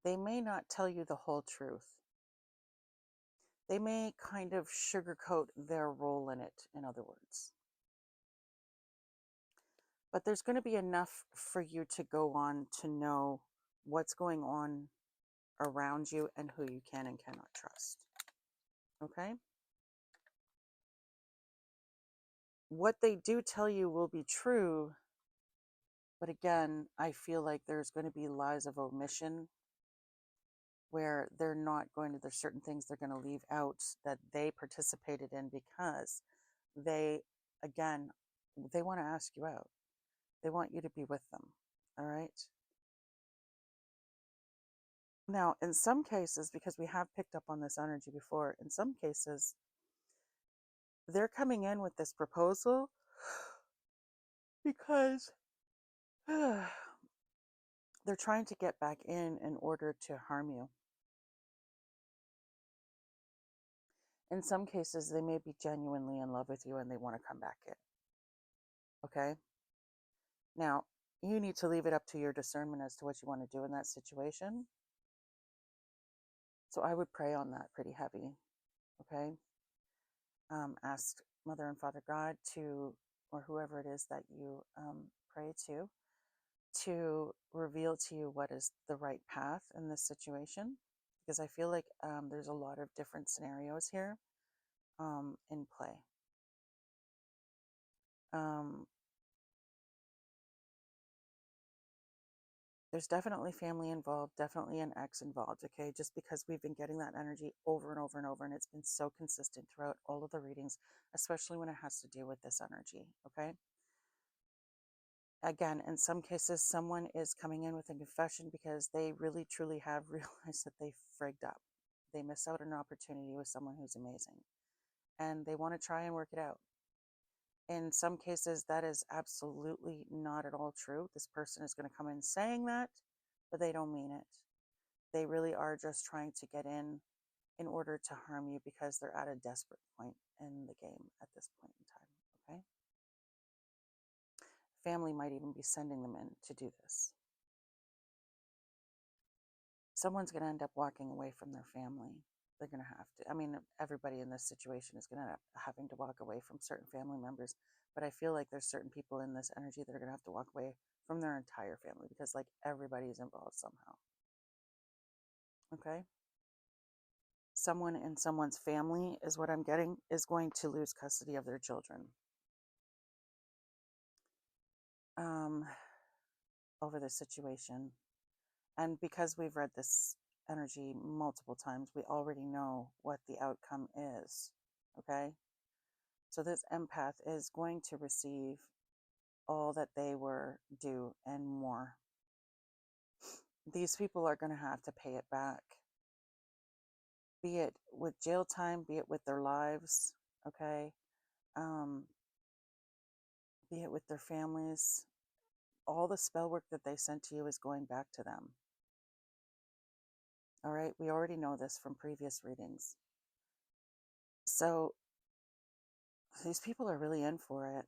They may not tell you the whole truth. They may kind of sugarcoat their role in it, in other words. But there's going to be enough for you to go on to know what's going on around you and who you can and cannot trust. Okay? What they do tell you will be true, but again, I feel like there's going to be lies of omission where they're not going to, there's certain things they're going to leave out that they participated in because they, again, they want to ask you out. They want you to be with them. All right? Now, in some cases, because we have picked up on this energy before, in some cases, they're coming in with this proposal because they're trying to get back in order to harm you. In some cases, they may be genuinely in love with you and they want to come back in. Okay? Now, you need to leave it up to your discernment as to what you want to do in that situation. So I would pray on that pretty heavy. Okay? Ask Mother and Father God to, or whoever it is that you pray to reveal to you what is the right path in this situation. Because I feel like there's a lot of different scenarios here in play. There's definitely family involved, definitely an ex involved, okay? Just because we've been getting that energy over and over and over, and it's been so consistent throughout all of the readings, especially when it has to do with this energy, okay? Again, in some cases, someone is coming in with a confession because they really truly have realized that they frigged up. They missed out on an opportunity with someone who's amazing, and they want to try and work it out. In some cases, that is absolutely not at all true. This person is going to come in saying that, but they don't mean it. They really are just trying to get in order to harm you because they're at a desperate point in the game at this point in time, okay? Family might even be sending them in to do this. Someone's going to end up walking away from their family. They're going to have to. I mean, everybody in this situation is going to end up having to walk away from certain family members. But I feel like there's certain people in this energy that are going to have to walk away from their entire family because, like, everybody is involved somehow. Okay? Someone in someone's family, is what I'm getting, is going to lose custody of their children over this situation. And because we've read this energy multiple times. We already know what the outcome is. Okay? So this empath is going to receive all that they were due and more. These people are going to have to pay it back, be it with jail time, be it with their lives, okay? Be it with their families. All the spell work that they sent to you is going back to them. All right, we already know this from previous readings. So these people are really in for it.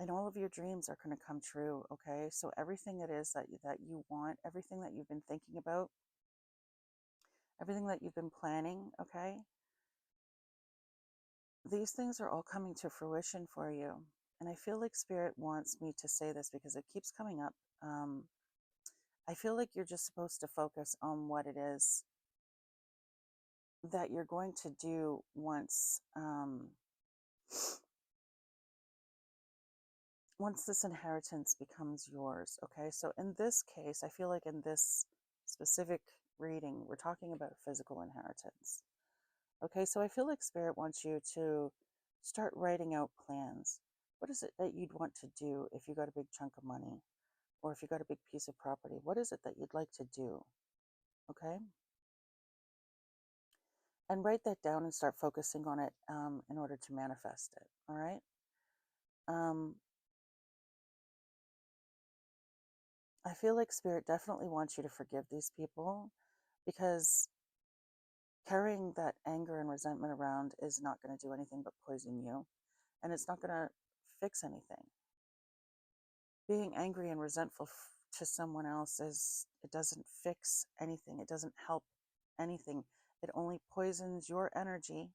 And all of your dreams are going to come true, okay? So everything it is that you want, everything that you've been thinking about, everything that you've been planning, okay? These things are all coming to fruition for you. And I feel like Spirit wants me to say this because it keeps coming up. I feel like you're just supposed to focus on what it is that you're going to do once this inheritance becomes yours. Okay, so in this case, I feel like in this specific reading, we're talking about physical inheritance. Okay, so I feel like Spirit wants you to start writing out plans. What is it that you'd want to do if you got a big chunk of money, or if you got a big piece of property? What is it that you'd like to do? Okay, and write that down and start focusing on it in order to manifest it. All right. I feel like Spirit definitely wants you to forgive these people, because carrying that anger and resentment around is not going to do anything but poison you, and it's not going to fix anything. Being angry and resentful to someone else it doesn't fix anything. It doesn't help anything. It only poisons your energy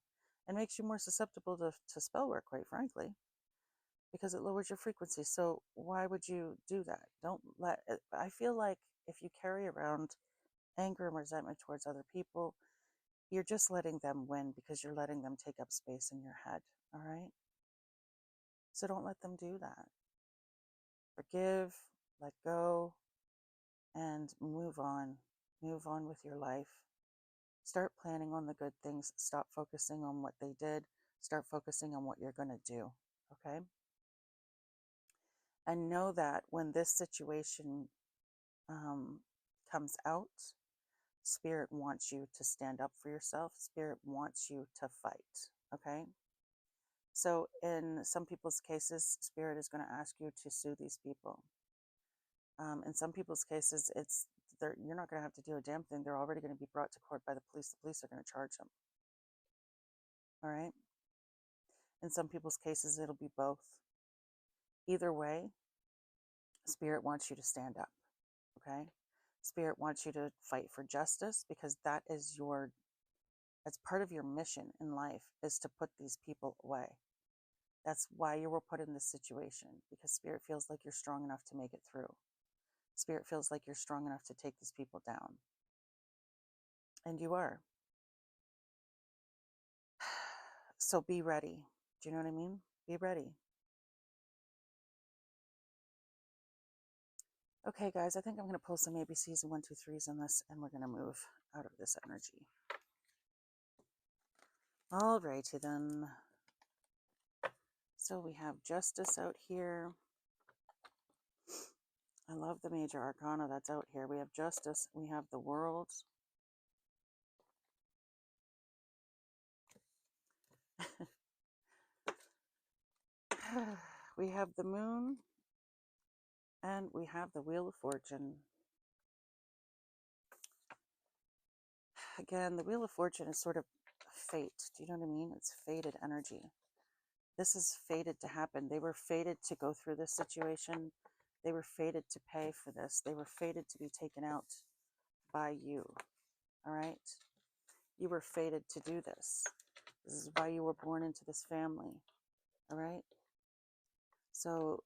and makes you more susceptible to spell work, quite frankly, because it lowers your frequency. So why would you do that? Don't let it. I feel like if you carry around anger and resentment towards other people, you're just letting them win, because you're letting them take up space in your head. All right? So don't let them do that. Forgive, let go, and move on. Move on with your life. Start planning on the good things. Stop focusing on what they did. Start focusing on what you're going to do. Okay? And know that when this situation comes out, Spirit wants you to stand up for yourself. Spirit wants you to fight. Okay? So in some people's cases, Spirit is going to ask you to sue these people. In some people's cases, you're not going to have to do a damn thing. They're already going to be brought to court by the police. The police are going to charge them. All right? In some people's cases, it'll be both. Either way, Spirit wants you to stand up. Okay? Spirit wants you to fight for justice, because that's part of your mission in life, is to put these people away. That's why you were put in this situation, because Spirit feels like you're strong enough to make it through. Spirit feels like you're strong enough to take these people down. And you are. So be ready. Do you know what I mean? Be ready. Okay, guys, I think I'm going to pull some ABCs and 1, 2, 3s on this, and we're going to move out of this energy. Alrighty then. So we have Justice out here. I love the Major Arcana that's out here. We have Justice. We have the World. We have the Moon. And we have the Wheel of Fortune. Again, the Wheel of Fortune is sort of fate. Do you know what I mean? It's fated energy. This is fated to happen. They were fated to go through this situation. They were fated to pay for this. They were fated to be taken out by you. All right? You were fated to do this. This is why you were born into this family. All right? So,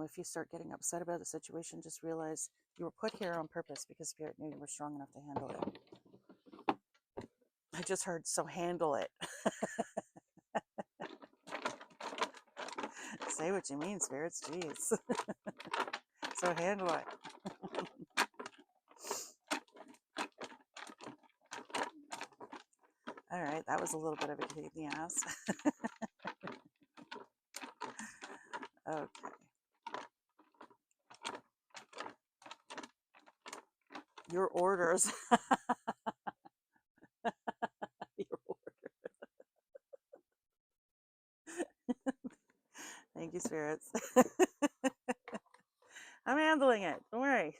if you start getting upset about the situation, just realize you were put here on purpose, because Spirit knew you were strong enough to handle it. I just heard, so handle it. Say what you mean, Spirits. Jeez. So handle it. that was a little bit of a kick in the ass. Okay. Your orders. Your order. Thank you, spirits. I'm handling it. Don't worry.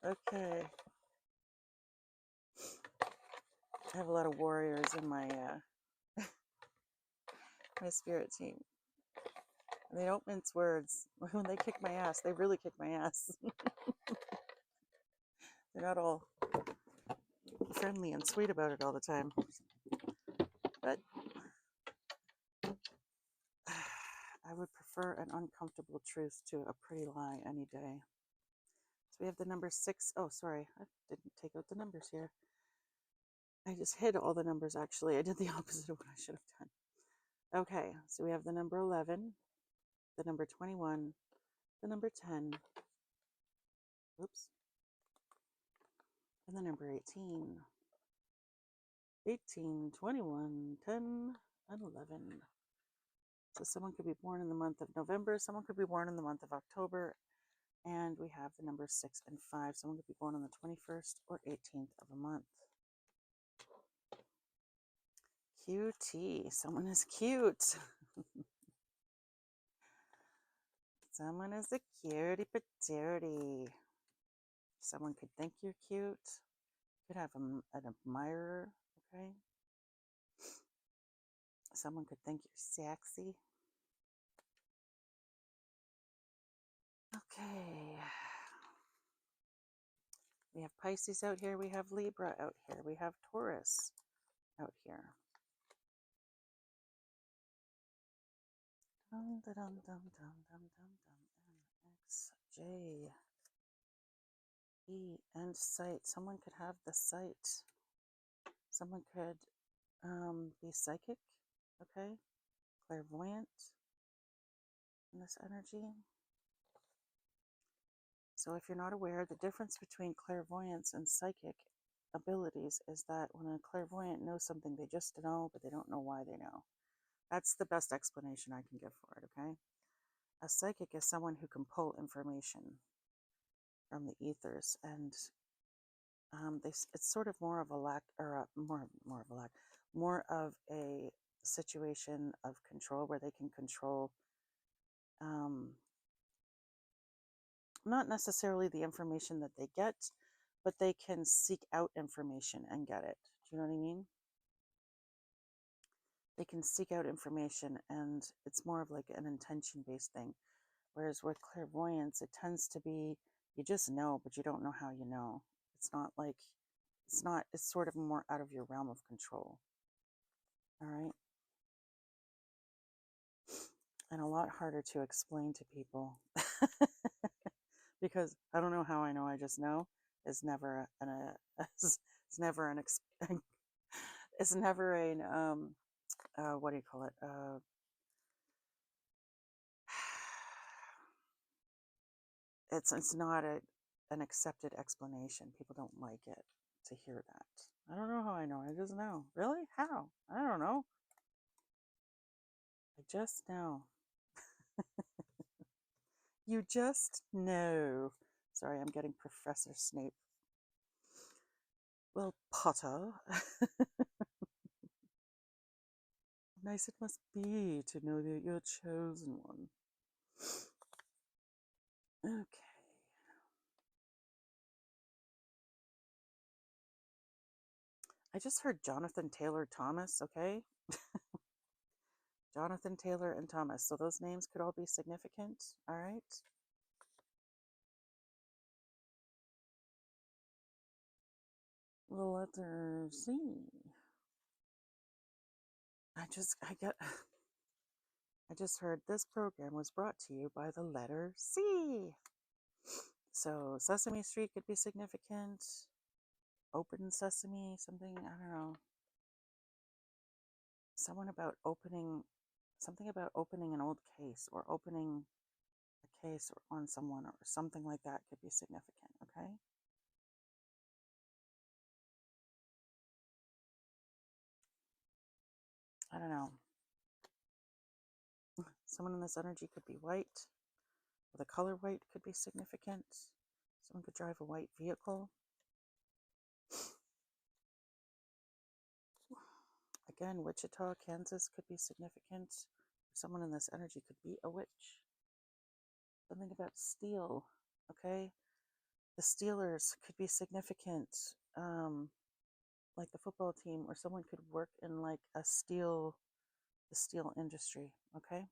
Okay. I have a lot of warriors in my my spirit team. They don't mince words. When they kick my ass, they really kick my ass. They're not all friendly and sweet about it all the time. But I would prefer an uncomfortable truth to a pretty lie any day. So we have the number 6. Oh, sorry. I didn't take out the numbers here. I just hid all the numbers, actually. I did the opposite of what I should have done. Okay, so we have the number 11, the number 21, the number 10, oops, and the number 18. 18, 21, 10, and 11. So someone could be born in the month of November, someone could be born in the month of October, and we have the numbers 6 and 5. Someone could be born on the 21st or 18th of a month. QT, someone is cute. Someone is a cutie patootie. Someone could think you're cute. You could have an admirer, okay? Someone could think you're sexy. Okay. We have Pisces out here. We have Libra out here. We have Taurus out here. Dum, da, dum, dum, dum, dum, dum, dum. X, J, E, and sight. Someone could have the sight. Someone could be psychic, okay? Clairvoyant in this energy. So if you're not aware, the difference between clairvoyance and psychic abilities is that when a clairvoyant knows something, they just know, but they don't know why they know. That's the best explanation I can give for it, okay? A psychic is someone who can pull information from the ethers, and it's sort of more of a lack, or more of a situation of control where they can control, not necessarily the information that they get, but they can seek out information and get it. Do you know what I mean? They can seek out information, and it's more of like an intention-based thing. Whereas with clairvoyance, it tends to be you just know, but you don't know how you know. It's not like, it's sort of more out of your realm of control. All right. And a lot harder to explain to people because I don't know how I know, I just know is never it's never an it's never an what do you call it, it's not an accepted explanation. People don't like it to hear that. I don't know how I know, I just know. Really? How? I don't know. I just know. You just know. Sorry, I'm getting Professor Snape. Well, Potter, nice it must be to know that you're chosen one. Okay. I just heard Jonathan Taylor Thomas, okay? Jonathan Taylor and Thomas. So those names could all be significant, all right? The letter C. I just heard this program was brought to you by the letter C. So Sesame Street could be significant. Open Sesame, something, I don't know. Something about opening an old case, or opening a case on someone, or something like that could be significant, okay? I don't know. Someone in this energy could be white. The color white could be significant. Someone could drive a white vehicle. Again, Wichita, Kansas could be significant. Someone in this energy could be a witch. Something about steel, okay? The Steelers could be significant, like the football team, or someone could work in like the steel industry, okay?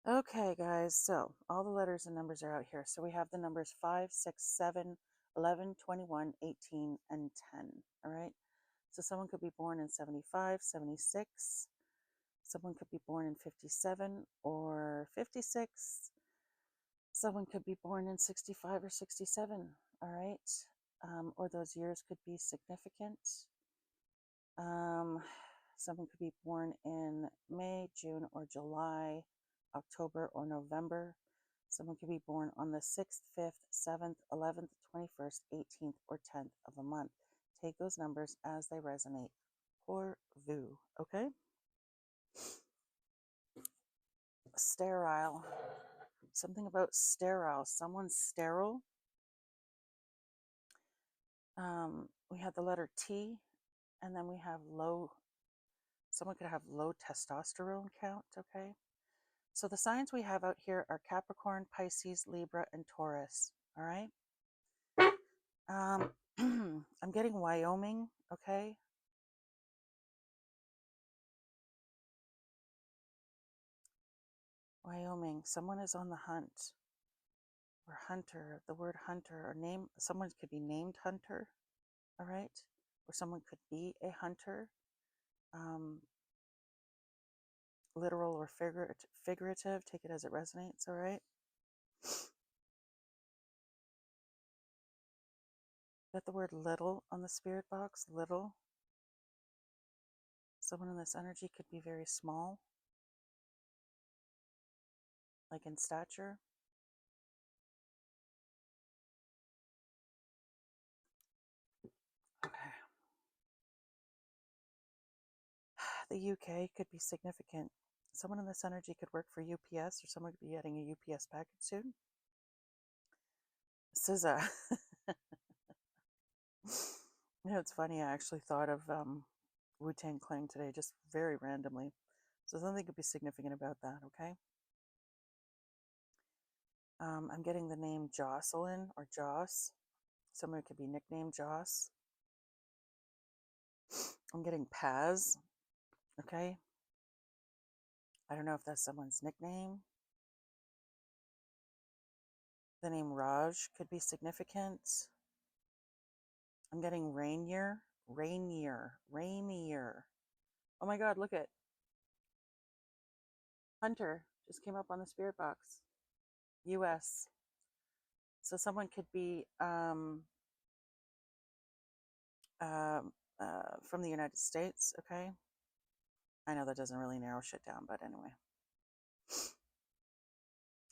Okay, guys, so all the letters and numbers are out here. So we have the numbers 5, 6, 7, 11, 21, 18, and 10, all right? So someone could be born in 75, 76. Someone could be born in 57 or 56. Someone could be born in 65 or 67, all right? Or those years could be significant. Um, Someone could be born in May, June, or July, October, or November. Someone could be born on the 6th, 5th, 7th, 11th, 21st, 18th, or 10th of a month. Take those numbers as they resonate. Pour vous, okay? Sterile. Something about sterile. Someone's sterile. We have the letter T, and then we have low. Someone could have low testosterone count, okay? So the signs we have out here are Capricorn, Pisces, Libra, and Taurus, all right? I'm getting Wyoming, okay? Wyoming. Someone is on the hunt. Or hunter. The word hunter or name. Someone could be named Hunter, all right? Or someone could be a hunter. Literal or figurative. Take it as it resonates, all right? Got the word little on the spirit box. Little. Someone in this energy could be very small, like in stature. Okay. The UK could be significant. Someone in this energy could work for UPS, or someone could be getting a UPS package soon. SZA. It's funny. I actually thought of Wu-Tang Clan today, just very randomly. So something could be significant about that, okay? I'm getting the name Jocelyn or Joss. Someone could be nicknamed Joss. I'm getting Paz, okay? I don't know if that's someone's nickname. The name Raj could be significant. I'm getting Rainier. Oh my God, look at Hunter just came up on the spirit box. US. So someone could be from the United States, okay? I know that doesn't really narrow shit down, but anyway.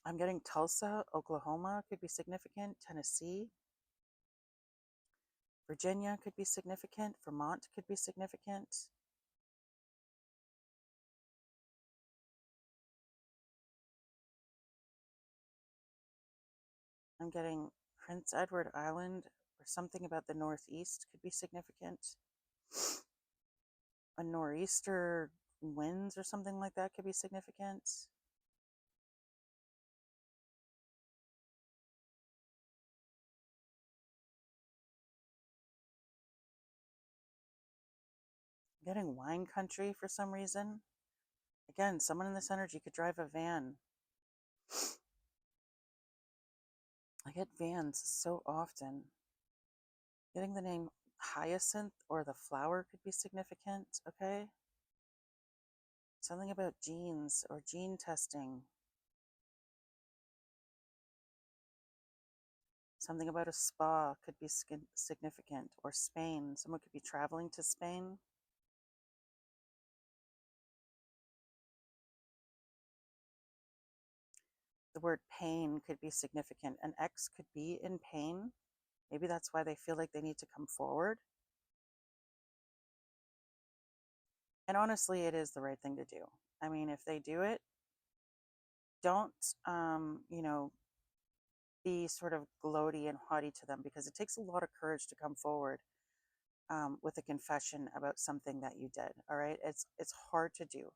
I'm getting Tulsa, Oklahoma could be significant. Tennessee. Virginia could be significant. Vermont could be significant. I'm getting Prince Edward Island or something about the Northeast could be significant. A nor'easter winds or something like that could be significant. I'm getting wine country for some reason. Again, someone in this energy could drive a van. I get vans so often. Getting the name hyacinth or the flower could be significant, okay? Something about genes or gene testing. Something about a spa could be significant, or Spain. Someone could be traveling to Spain. The word pain could be significant. An ex could be in pain. Maybe that's why they feel like they need to come forward. And honestly, it is the right thing to do. I mean, if they do it, don't, you know, be sort of gloaty and haughty to them, because it takes a lot of courage to come forward with a confession about something that you did. All right, it's hard to do.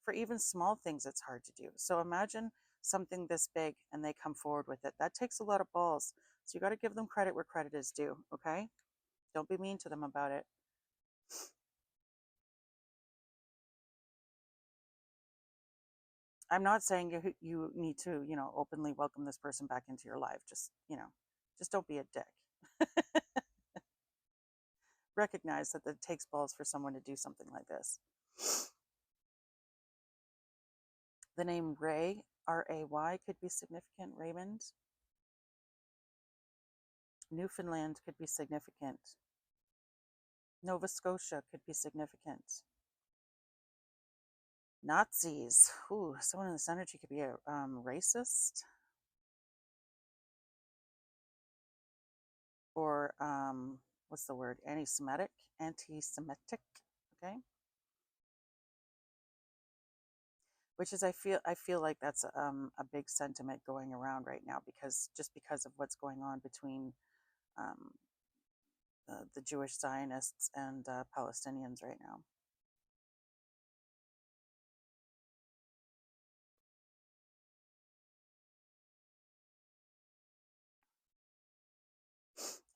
For even small things, it's hard to do. So imagine something this big and they come forward with it. That takes a lot of balls. So you got to give them credit where credit is due. Okay, don't be mean to them about it. I'm not saying you need to, you know, openly welcome this person back into your life. Just, you know, just don't be a dick. Recognize that it takes balls for someone to do something like this. The name Ray, R-A-Y, could be significant. Raymond. Newfoundland could be significant. Nova Scotia could be significant. Nazis. Ooh, someone in this energy could be a racist, or what's the word? Anti-Semitic. Anti-Semitic. Okay. Which is, I feel like that's a big sentiment going around right now, because just because of what's going on between um, the Jewish Zionists and Palestinians right now.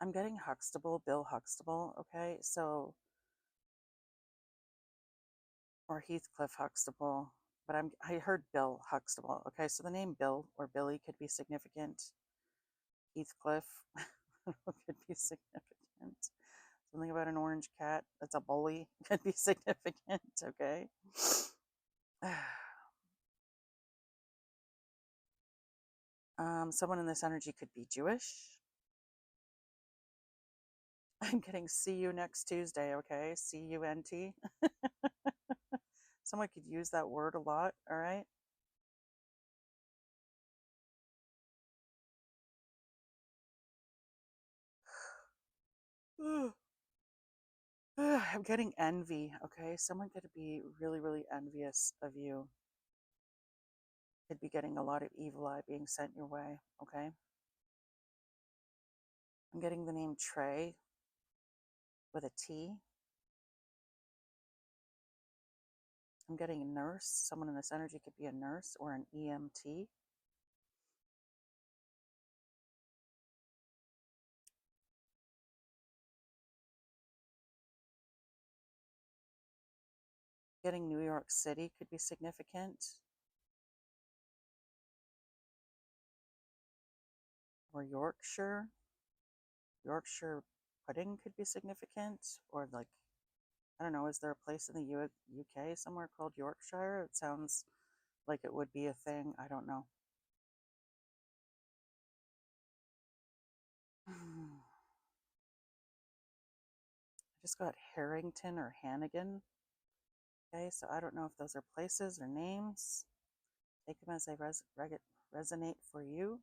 I'm getting Huxtable, Bill Huxtable. Okay, so, or Heathcliff Huxtable, but I heard Bill Huxtable. Okay, so the name Bill or Billy could be significant. Heathcliff could be significant. Something about an orange cat that's a bully could be significant. Okay. Someone in this energy could be Jewish. I'm getting see you next Tuesday. Okay, C-U-N-T. Someone could use that word a lot. All right. I'm getting envy. Okay, someone could be really, really envious of you. Could be getting a lot of evil eye being sent your way. Okay. I'm getting the name Trey with a T. I'm getting a nurse. Someone in this energy could be a nurse or an EMT. Getting New York City could be significant, or Yorkshire. Yorkshire pudding could be significant, or like, I don't know, is there a place in the UK somewhere called Yorkshire? It sounds like it would be a thing. I don't know. I just got Harrington or Hannigan. Okay, so I don't know if those are places or names. Take them as they resonate for you.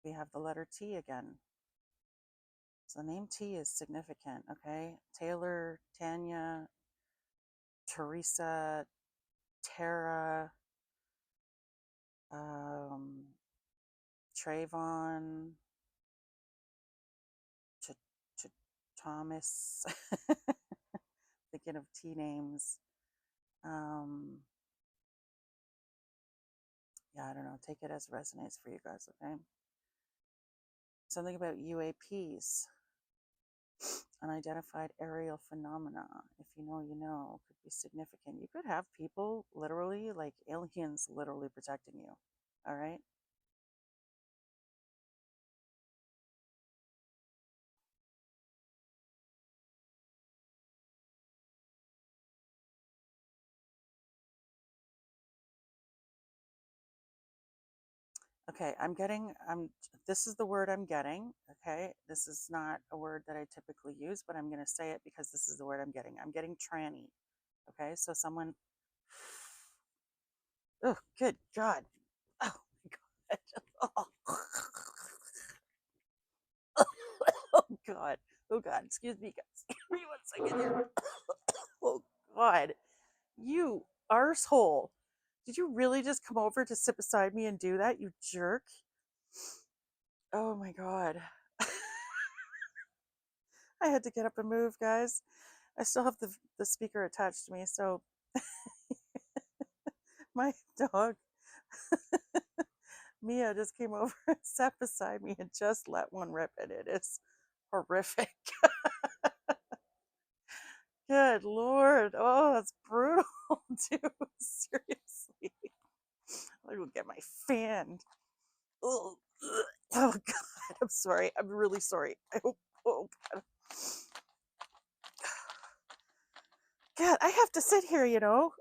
We have the letter T again. So the name T is significant, okay? Taylor, Tanya, Teresa, Tara, um, Trayvon, Thomas. Thinking of T names. Um, yeah, I don't know. Take it as resonates for you guys, okay? Something about UAPs, unidentified aerial phenomena. If you know, you know, could be significant. You could have people literally, like aliens, literally protecting you. All right. Okay, this is the word I'm getting. Okay, this is not a word that I typically use, but I'm going to say it because this is the word I'm getting. I'm getting tranny. Okay, so someone, oh, good God. Oh my God. Oh, oh God. Oh God. Excuse me, guys. Give me 1 second here. Oh God, you arsehole. Did you really just come over to sit beside me and do that, you jerk? Oh my God. I had to get up and move, guys. I still have the speaker attached to me, so my dog Mia just came over and sat beside me and just let one rip, and it is horrific. Good Lord. Oh, that's brutal, dude. Seriously. I will get my fan. Oh, oh, God. I'm sorry. I'm really sorry. I hope. Oh, God. God, I have to sit here, you know.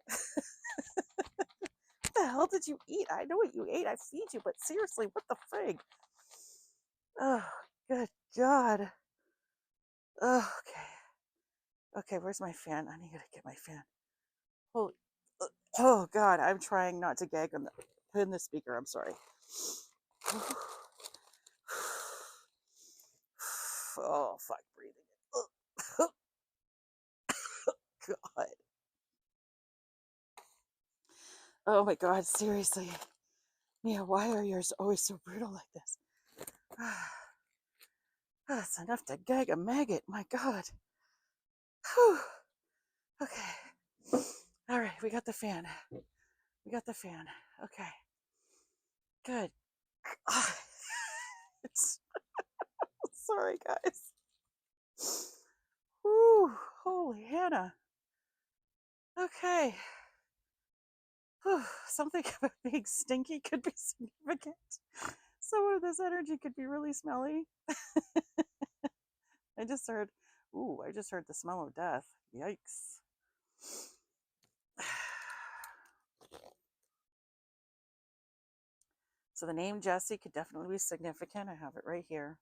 What the hell did you eat? I know what you ate. I feed you, but seriously, what the frig? Oh, good God. Oh, okay. Okay, where's my fan? I need to get my fan. Holy, oh God, I'm trying not to gag on the speaker. I'm sorry. Oh fuck, breathing. God. Oh my God, seriously. Mia, why are yours always so brutal like this? That's enough to gag a maggot. My God. Whew. Okay. All right, we got the fan. We got the fan. Okay. Good. It's, sorry, guys. Whew. Holy Hannah. Okay. Whew. Something about being stinky could be significant. Some of this energy could be really smelly. I just heard the smell of death. Yikes. So the name Jesse could definitely be significant. I have it right here.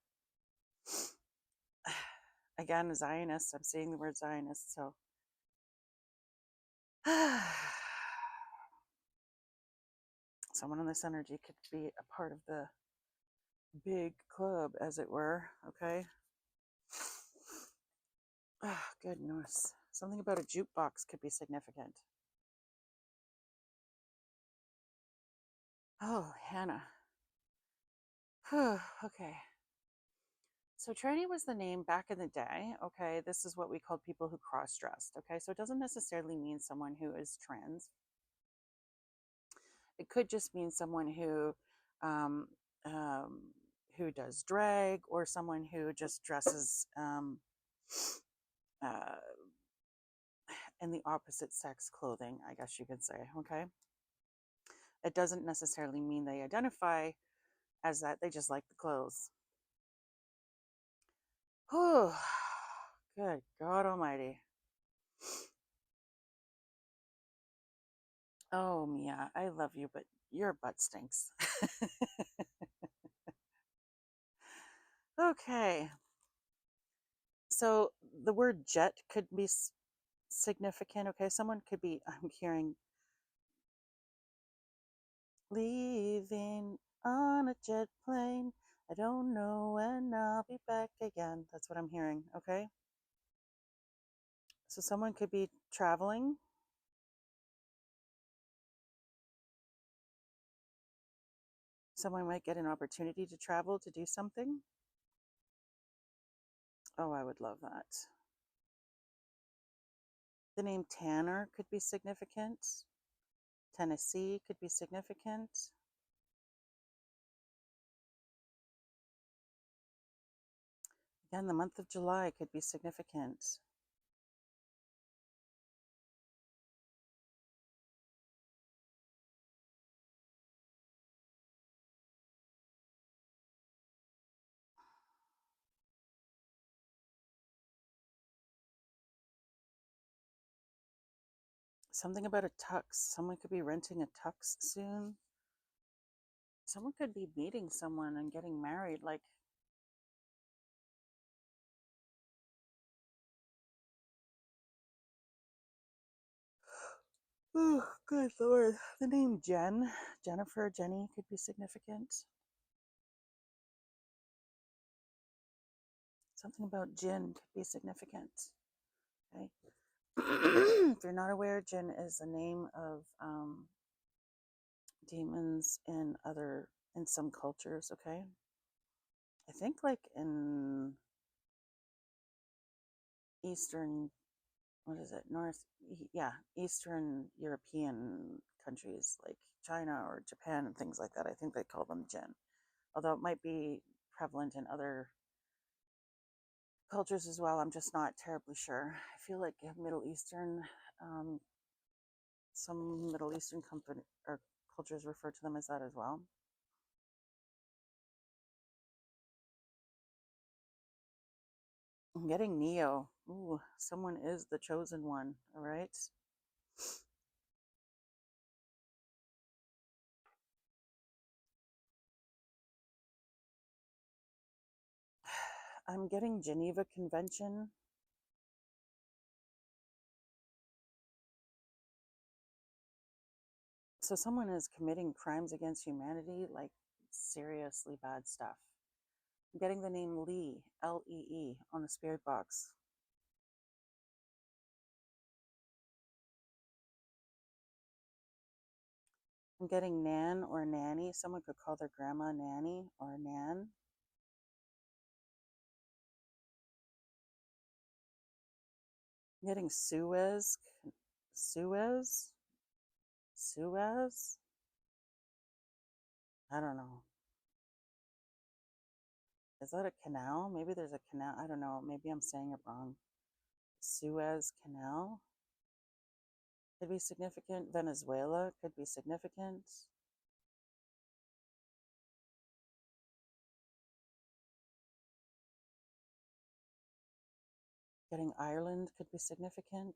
Again, Zionist. I'm seeing the word Zionist. So someone in this energy could be a part of the big club, as it were. Okay. Oh, goodness. Something about a jukebox could be significant. Oh, Hannah. Okay. So tranny was the name back in the day. Okay. This is what we called people who cross-dressed. Okay. So it doesn't necessarily mean someone who is trans. It could just mean someone um, um, who does drag, or someone who just dresses uh, in the opposite sex clothing, I guess you could say. Okay. It doesn't necessarily mean they identify as that. They just like the clothes. Oh, good God Almighty. Oh, Mia, I love you, but your butt stinks. Okay. So the word jet could be significant. Okay. Someone could be, I'm hearing, leaving on a jet plane. I don't know when I'll be back again. That's what I'm hearing. Okay. So someone could be traveling. Someone might get an opportunity to travel to do something. Oh, I would love that. The name Tanner could be significant. Tennessee could be significant. Again, the month of July could be significant. Something about a tux. Someone could be renting a tux soon. Someone could be meeting someone and getting married. Like, oh, good Lord. The name Jennifer, Jenny could be significant. Something about gin could be significant. Okay. If you're not aware, Jinn is the name of demons in some cultures. Okay, I think like in Eastern, what is it? Yeah, Eastern European countries like China or Japan and things like that. I think they call them Jinn, although it might be prevalent in other cultures as well. I'm just not terribly sure. I feel like Middle Eastern, um, some Middle Eastern company or cultures refer to them as that as well. I'm getting Neo. Ooh, someone is the chosen one. All right. I'm getting Geneva Convention. So someone is committing crimes against humanity, like seriously bad stuff. I'm getting the name Lee, Lee, on the spirit box. I'm getting Nan or Nanny. Someone could call their grandma Nanny or Nan. I'm getting Suez, Suez. I don't know. Is that a canal? Maybe there's a canal. I don't know. Maybe I'm saying it wrong. Suez Canal could be significant. Venezuela could be significant. Getting Ireland could be significant.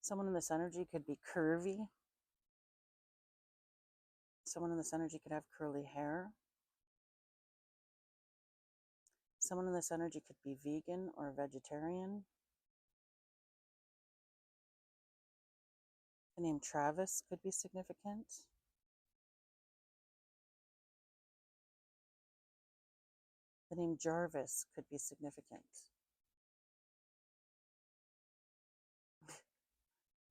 Someone in this energy could be curvy. Someone in this energy could have curly hair. Someone in this energy could be vegan or vegetarian. The name Travis could be significant. The name Jarvis could be significant.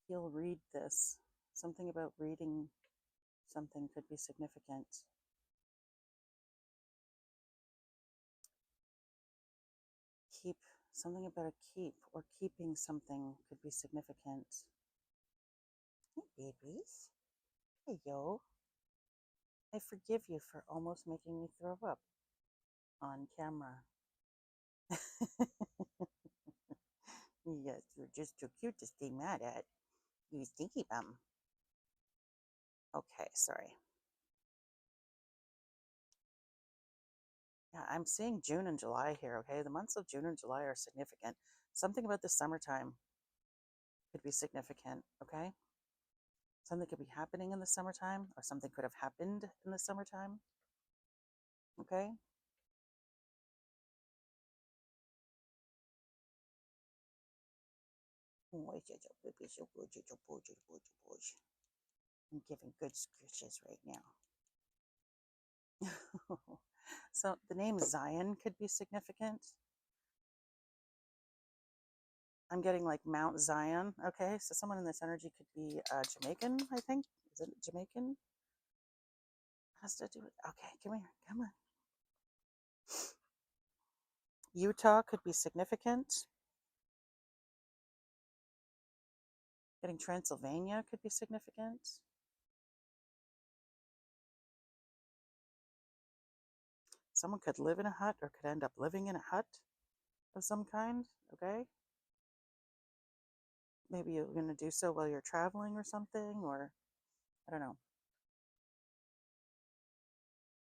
He'll read this. Something about reading something could be significant. Keep something about a keep or keeping something could be significant. Hey, babies. Hey, yo. I forgive you for almost making me throw up on camera. Yes, you're just too cute to stay mad at. You stinky bum. Okay, sorry. Yeah, I'm seeing June and July here, okay? The months of June and July are significant. Something about the summertime could be significant, okay? Something could be happening in the summertime, or something could have happened in the summertime, okay? I'm giving good scritches right now. So the name Zion could be significant. I'm getting like Mount Zion. Okay, so someone in this energy could be Jamaican, I think. Is it Jamaican? Has to do with. Okay, come here. Come on. Utah could be significant. Getting Transylvania could be significant. Someone could live in a hut or could end up living in a hut of some kind. Okay. Maybe you're going to do so while you're traveling or something, or I don't know.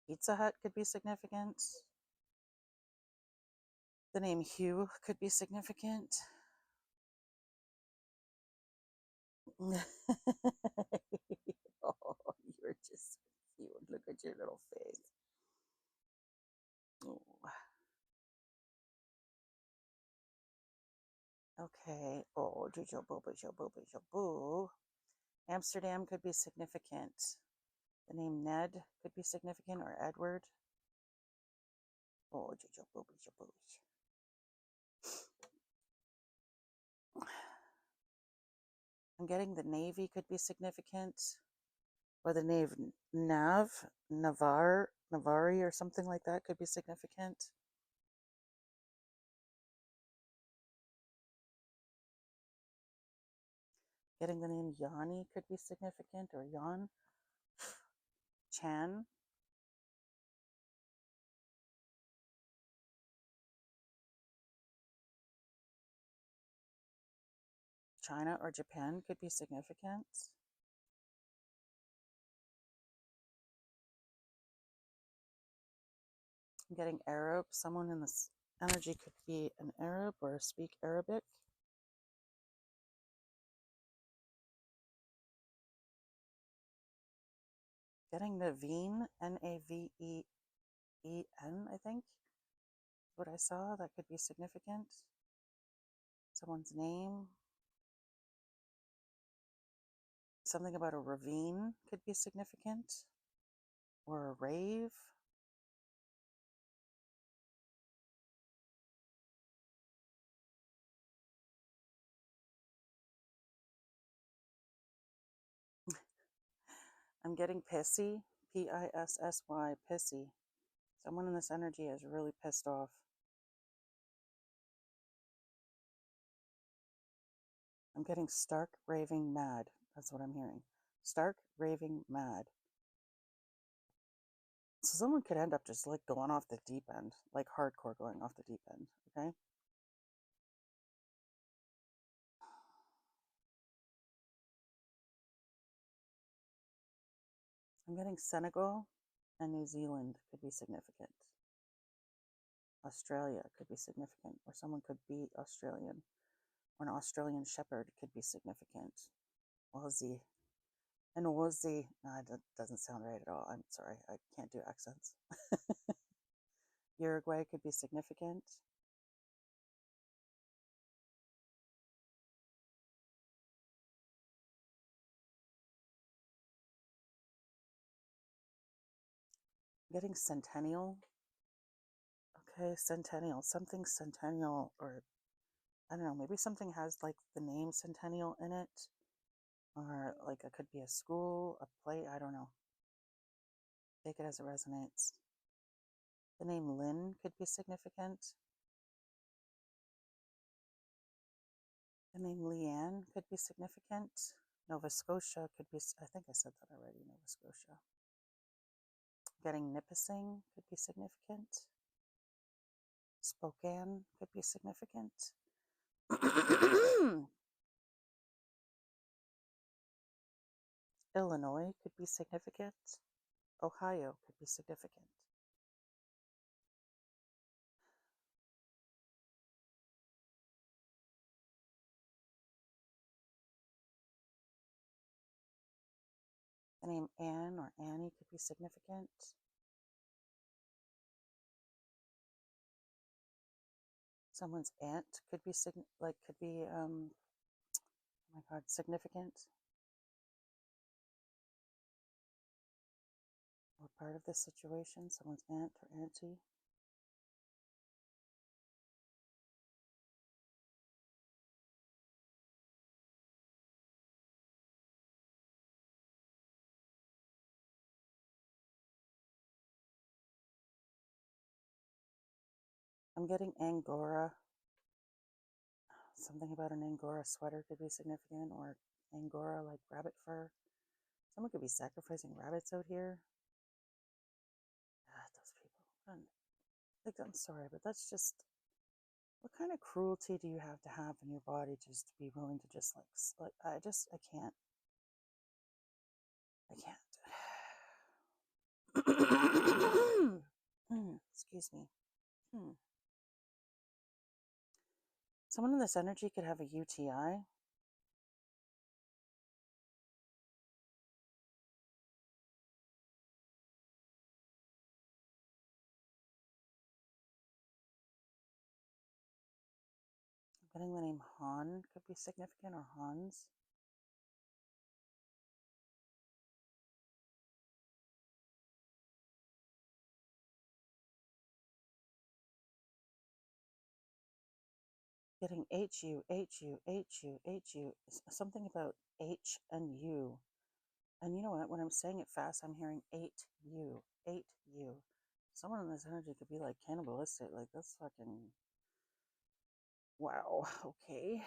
Pizza Hut could be significant. The name Hugh could be significant. Oh, you're just so cute. Look at your little face. Oh. Okay. Oh, jojo boo boo jo boo boo jo boo. Amsterdam could be significant. The name Ned could be significant, or Edward. Oh, jojo boo boo jo boo. I'm getting the Navy could be significant, or the Navari, or something like that could be significant. Getting the name Yanni could be significant, or Yan. Chan. China or Japan could be significant. I'm getting Arab. Someone in this energy could be an Arab or speak Arabic. Getting Naveen, Naveen, I think. What I saw, that could be significant. Someone's name. Something about a ravine could be significant. Or a rave. I'm getting pissy, Pissy, pissy. Someone in this energy is really pissed off. I'm getting stark raving mad. That's what I'm hearing. Stark raving mad. So someone could end up just like going off the deep end, like hardcore going off the deep end, okay? I'm getting Senegal and New Zealand could be significant. Australia could be significant, or someone could be Australian, or an Australian shepherd could be significant. Aussie. An Aussie. No, that doesn't sound right at all. I'm sorry, I can't do accents. Uruguay could be significant. Getting centennial. Okay, centennial. Something centennial, or I don't know, maybe something has like the name centennial in it. Or like it could be a school, a play, I don't know. Take it as it resonates. The name Lynn could be significant. The name Leanne could be significant. Nova Scotia could be, I think I said that already, Nova Scotia. Getting Nipissing could be significant. Spokane could be significant. Illinois could be significant. Ohio could be significant. The name Anne or Annie could be significant. Someone's aunt could be oh my god, significant, or part of this situation. Someone's aunt or auntie. I'm getting Angora. Something about an Angora sweater could be significant, or Angora like rabbit fur. Someone could be sacrificing rabbits out here. Ah, those people. I'm sorry, but that's just, what kind of cruelty do you have to have in your body just to be willing to just I can't. I can't. Excuse me. Someone in this energy could have a UTI. I'm Getting the name Han could be significant, or Hans. Getting HU, HU, HU, HU, something about H and U. And you know what? When I'm saying it fast, I'm hearing 8U, 8U. Someone in this energy could be like cannibalistic. Like, that's fucking. Wow. Okay.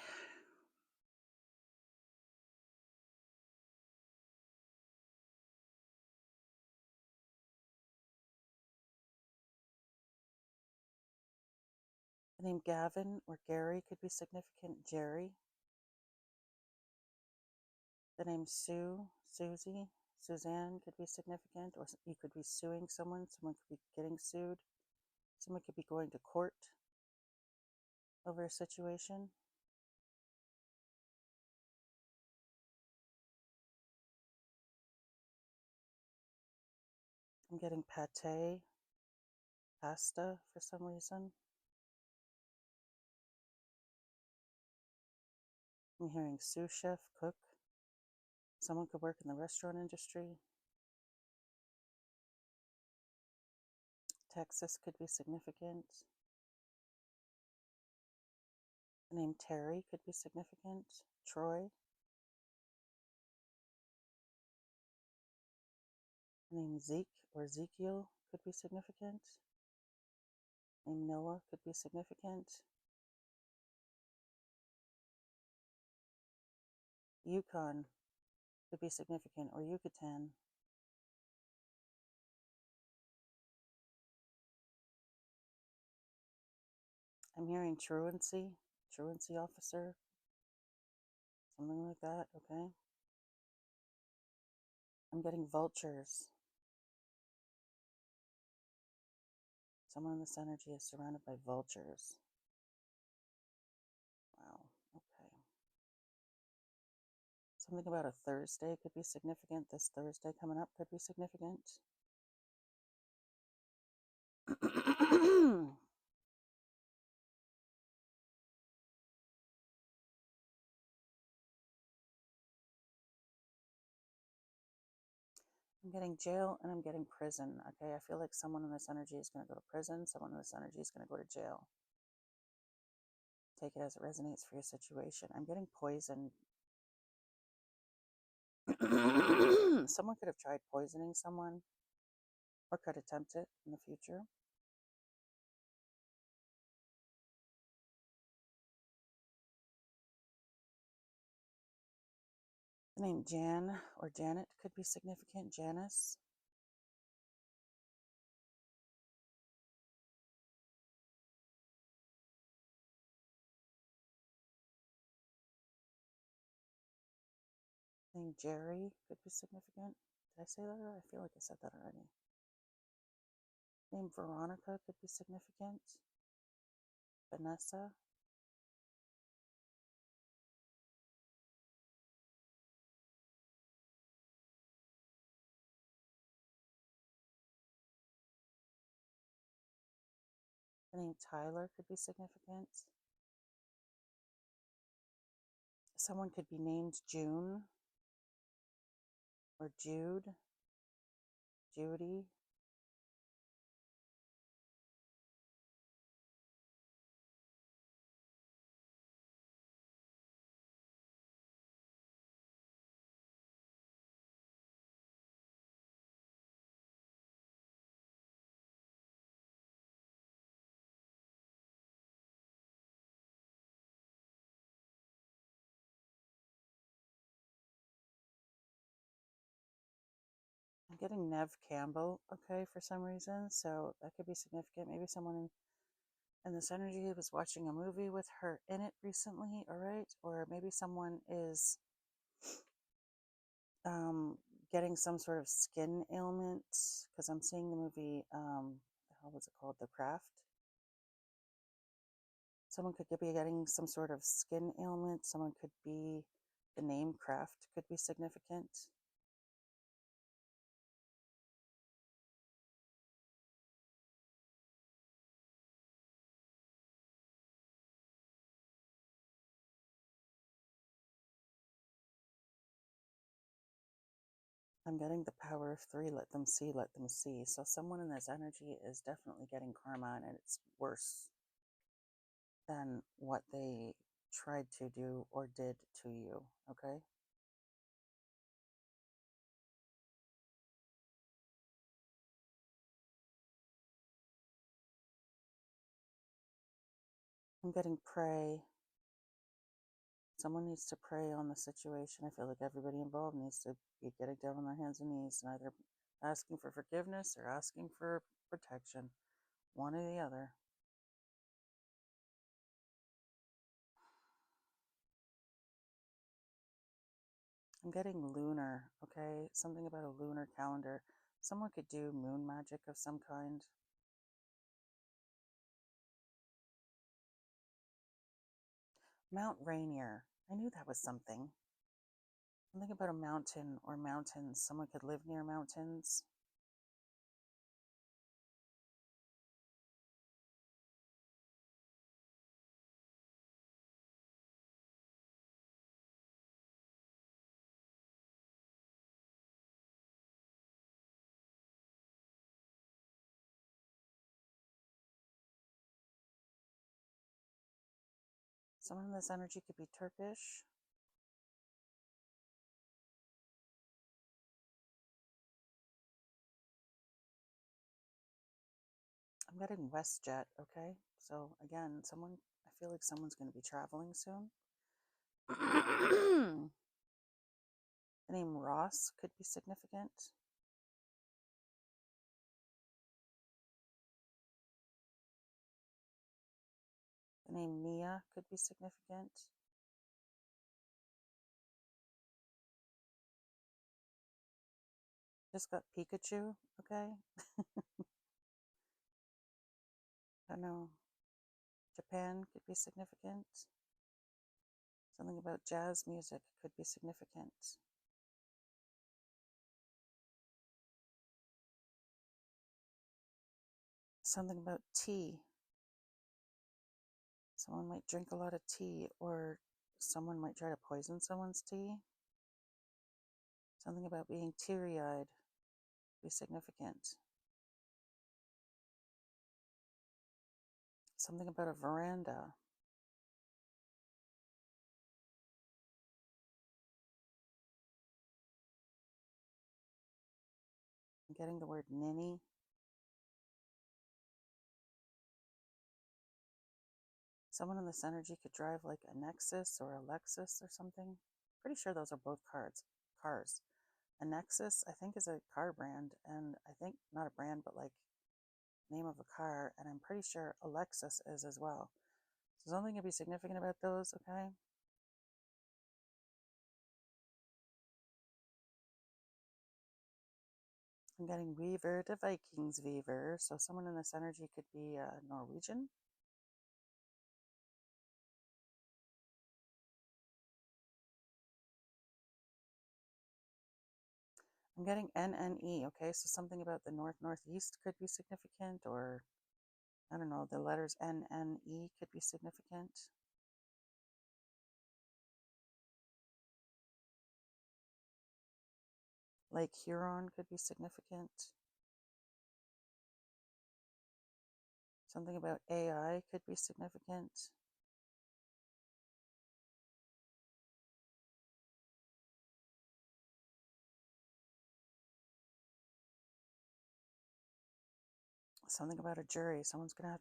The name Gavin or Gary could be significant. Jerry. The name Sue, Susie, Suzanne could be significant, or you could be suing someone. Someone could be getting sued. Someone could be going to court over a situation. I'm getting pate, pasta for some reason. I'm hearing sous chef, cook. Someone could work in the restaurant industry. Texas could be significant. The name Terry could be significant. Troy. The name Zeke or Ezekiel could be significant. The name Noah could be significant. Yukon could be significant, or Yucatan. I'm hearing truancy officer, something like that, okay? I'm getting vultures. Someone in this energy is surrounded by vultures. Wow, okay. Something about a Thursday could be significant. This Thursday coming up could be significant. I'm getting jail and I'm getting prison. Okay, I feel like someone in this energy is going to go to prison. Someone in this energy is going to go to jail. Take it as it resonates for your situation. I'm getting poisoned. Someone could have tried poisoning someone or could attempt it in the future. The name Jan or Janet could be significant. Janice. The name Jerry could be significant. Did I say that already? I feel like I said that already. The name Veronica could be significant. Vanessa. The name Tyler could be significant. Someone could be named June or Jude, Judy. I'm getting Nev Campbell, okay, for some reason. So that could be significant. Maybe someone in this energy was watching a movie with her in it recently, all right? Or maybe someone is getting some sort of skin ailment, because I'm seeing the movie, the hell was it called? The Craft. Someone could be getting some sort of skin ailment. Someone could be, the name Craft could be significant. I'm getting the power of three. Let them see, let them see. So someone in this energy is definitely getting karma, and it's worse than what they tried to do or did to you. Okay. I'm getting pray. Someone needs to pray on the situation. I feel like everybody involved needs to be getting down on their hands and knees and either asking for forgiveness or asking for protection. One or the other. I'm getting lunar, okay? Something about a lunar calendar. Someone could do moon magic of some kind. Mount Rainier. I knew that was something. Something about a mountain or mountains. Someone could live near mountains. Someone in this energy could be Turkish. I'm getting WestJet, okay? So again, I feel like someone's going to be traveling soon. The name Ross could be significant. The name Nia could be significant. Just got Pikachu, okay? I don't know. Japan could be significant. Something about jazz music could be significant. Something about tea. Someone might drink a lot of tea, or someone might try to poison someone's tea. Something about being teary eyed be significant. Something about a veranda. I'm getting the word ninny. Someone in this energy could drive like a Nexus or a Lexus or something. Pretty sure those are both cars. A Nexus, I think, is a car brand, and I think not a brand, but like name of a car, and I'm pretty sure a Lexus is as well. So something could be significant about those, okay? I'm getting Weaver to Vikings Weaver, so someone in this energy could be Norwegian. I'm getting NNE, okay? So something about the northeast could be significant, or I don't know, the letters NNE could be significant. Lake Huron could be significant. Something about AI could be significant. Something about a jury. Someone's going to have to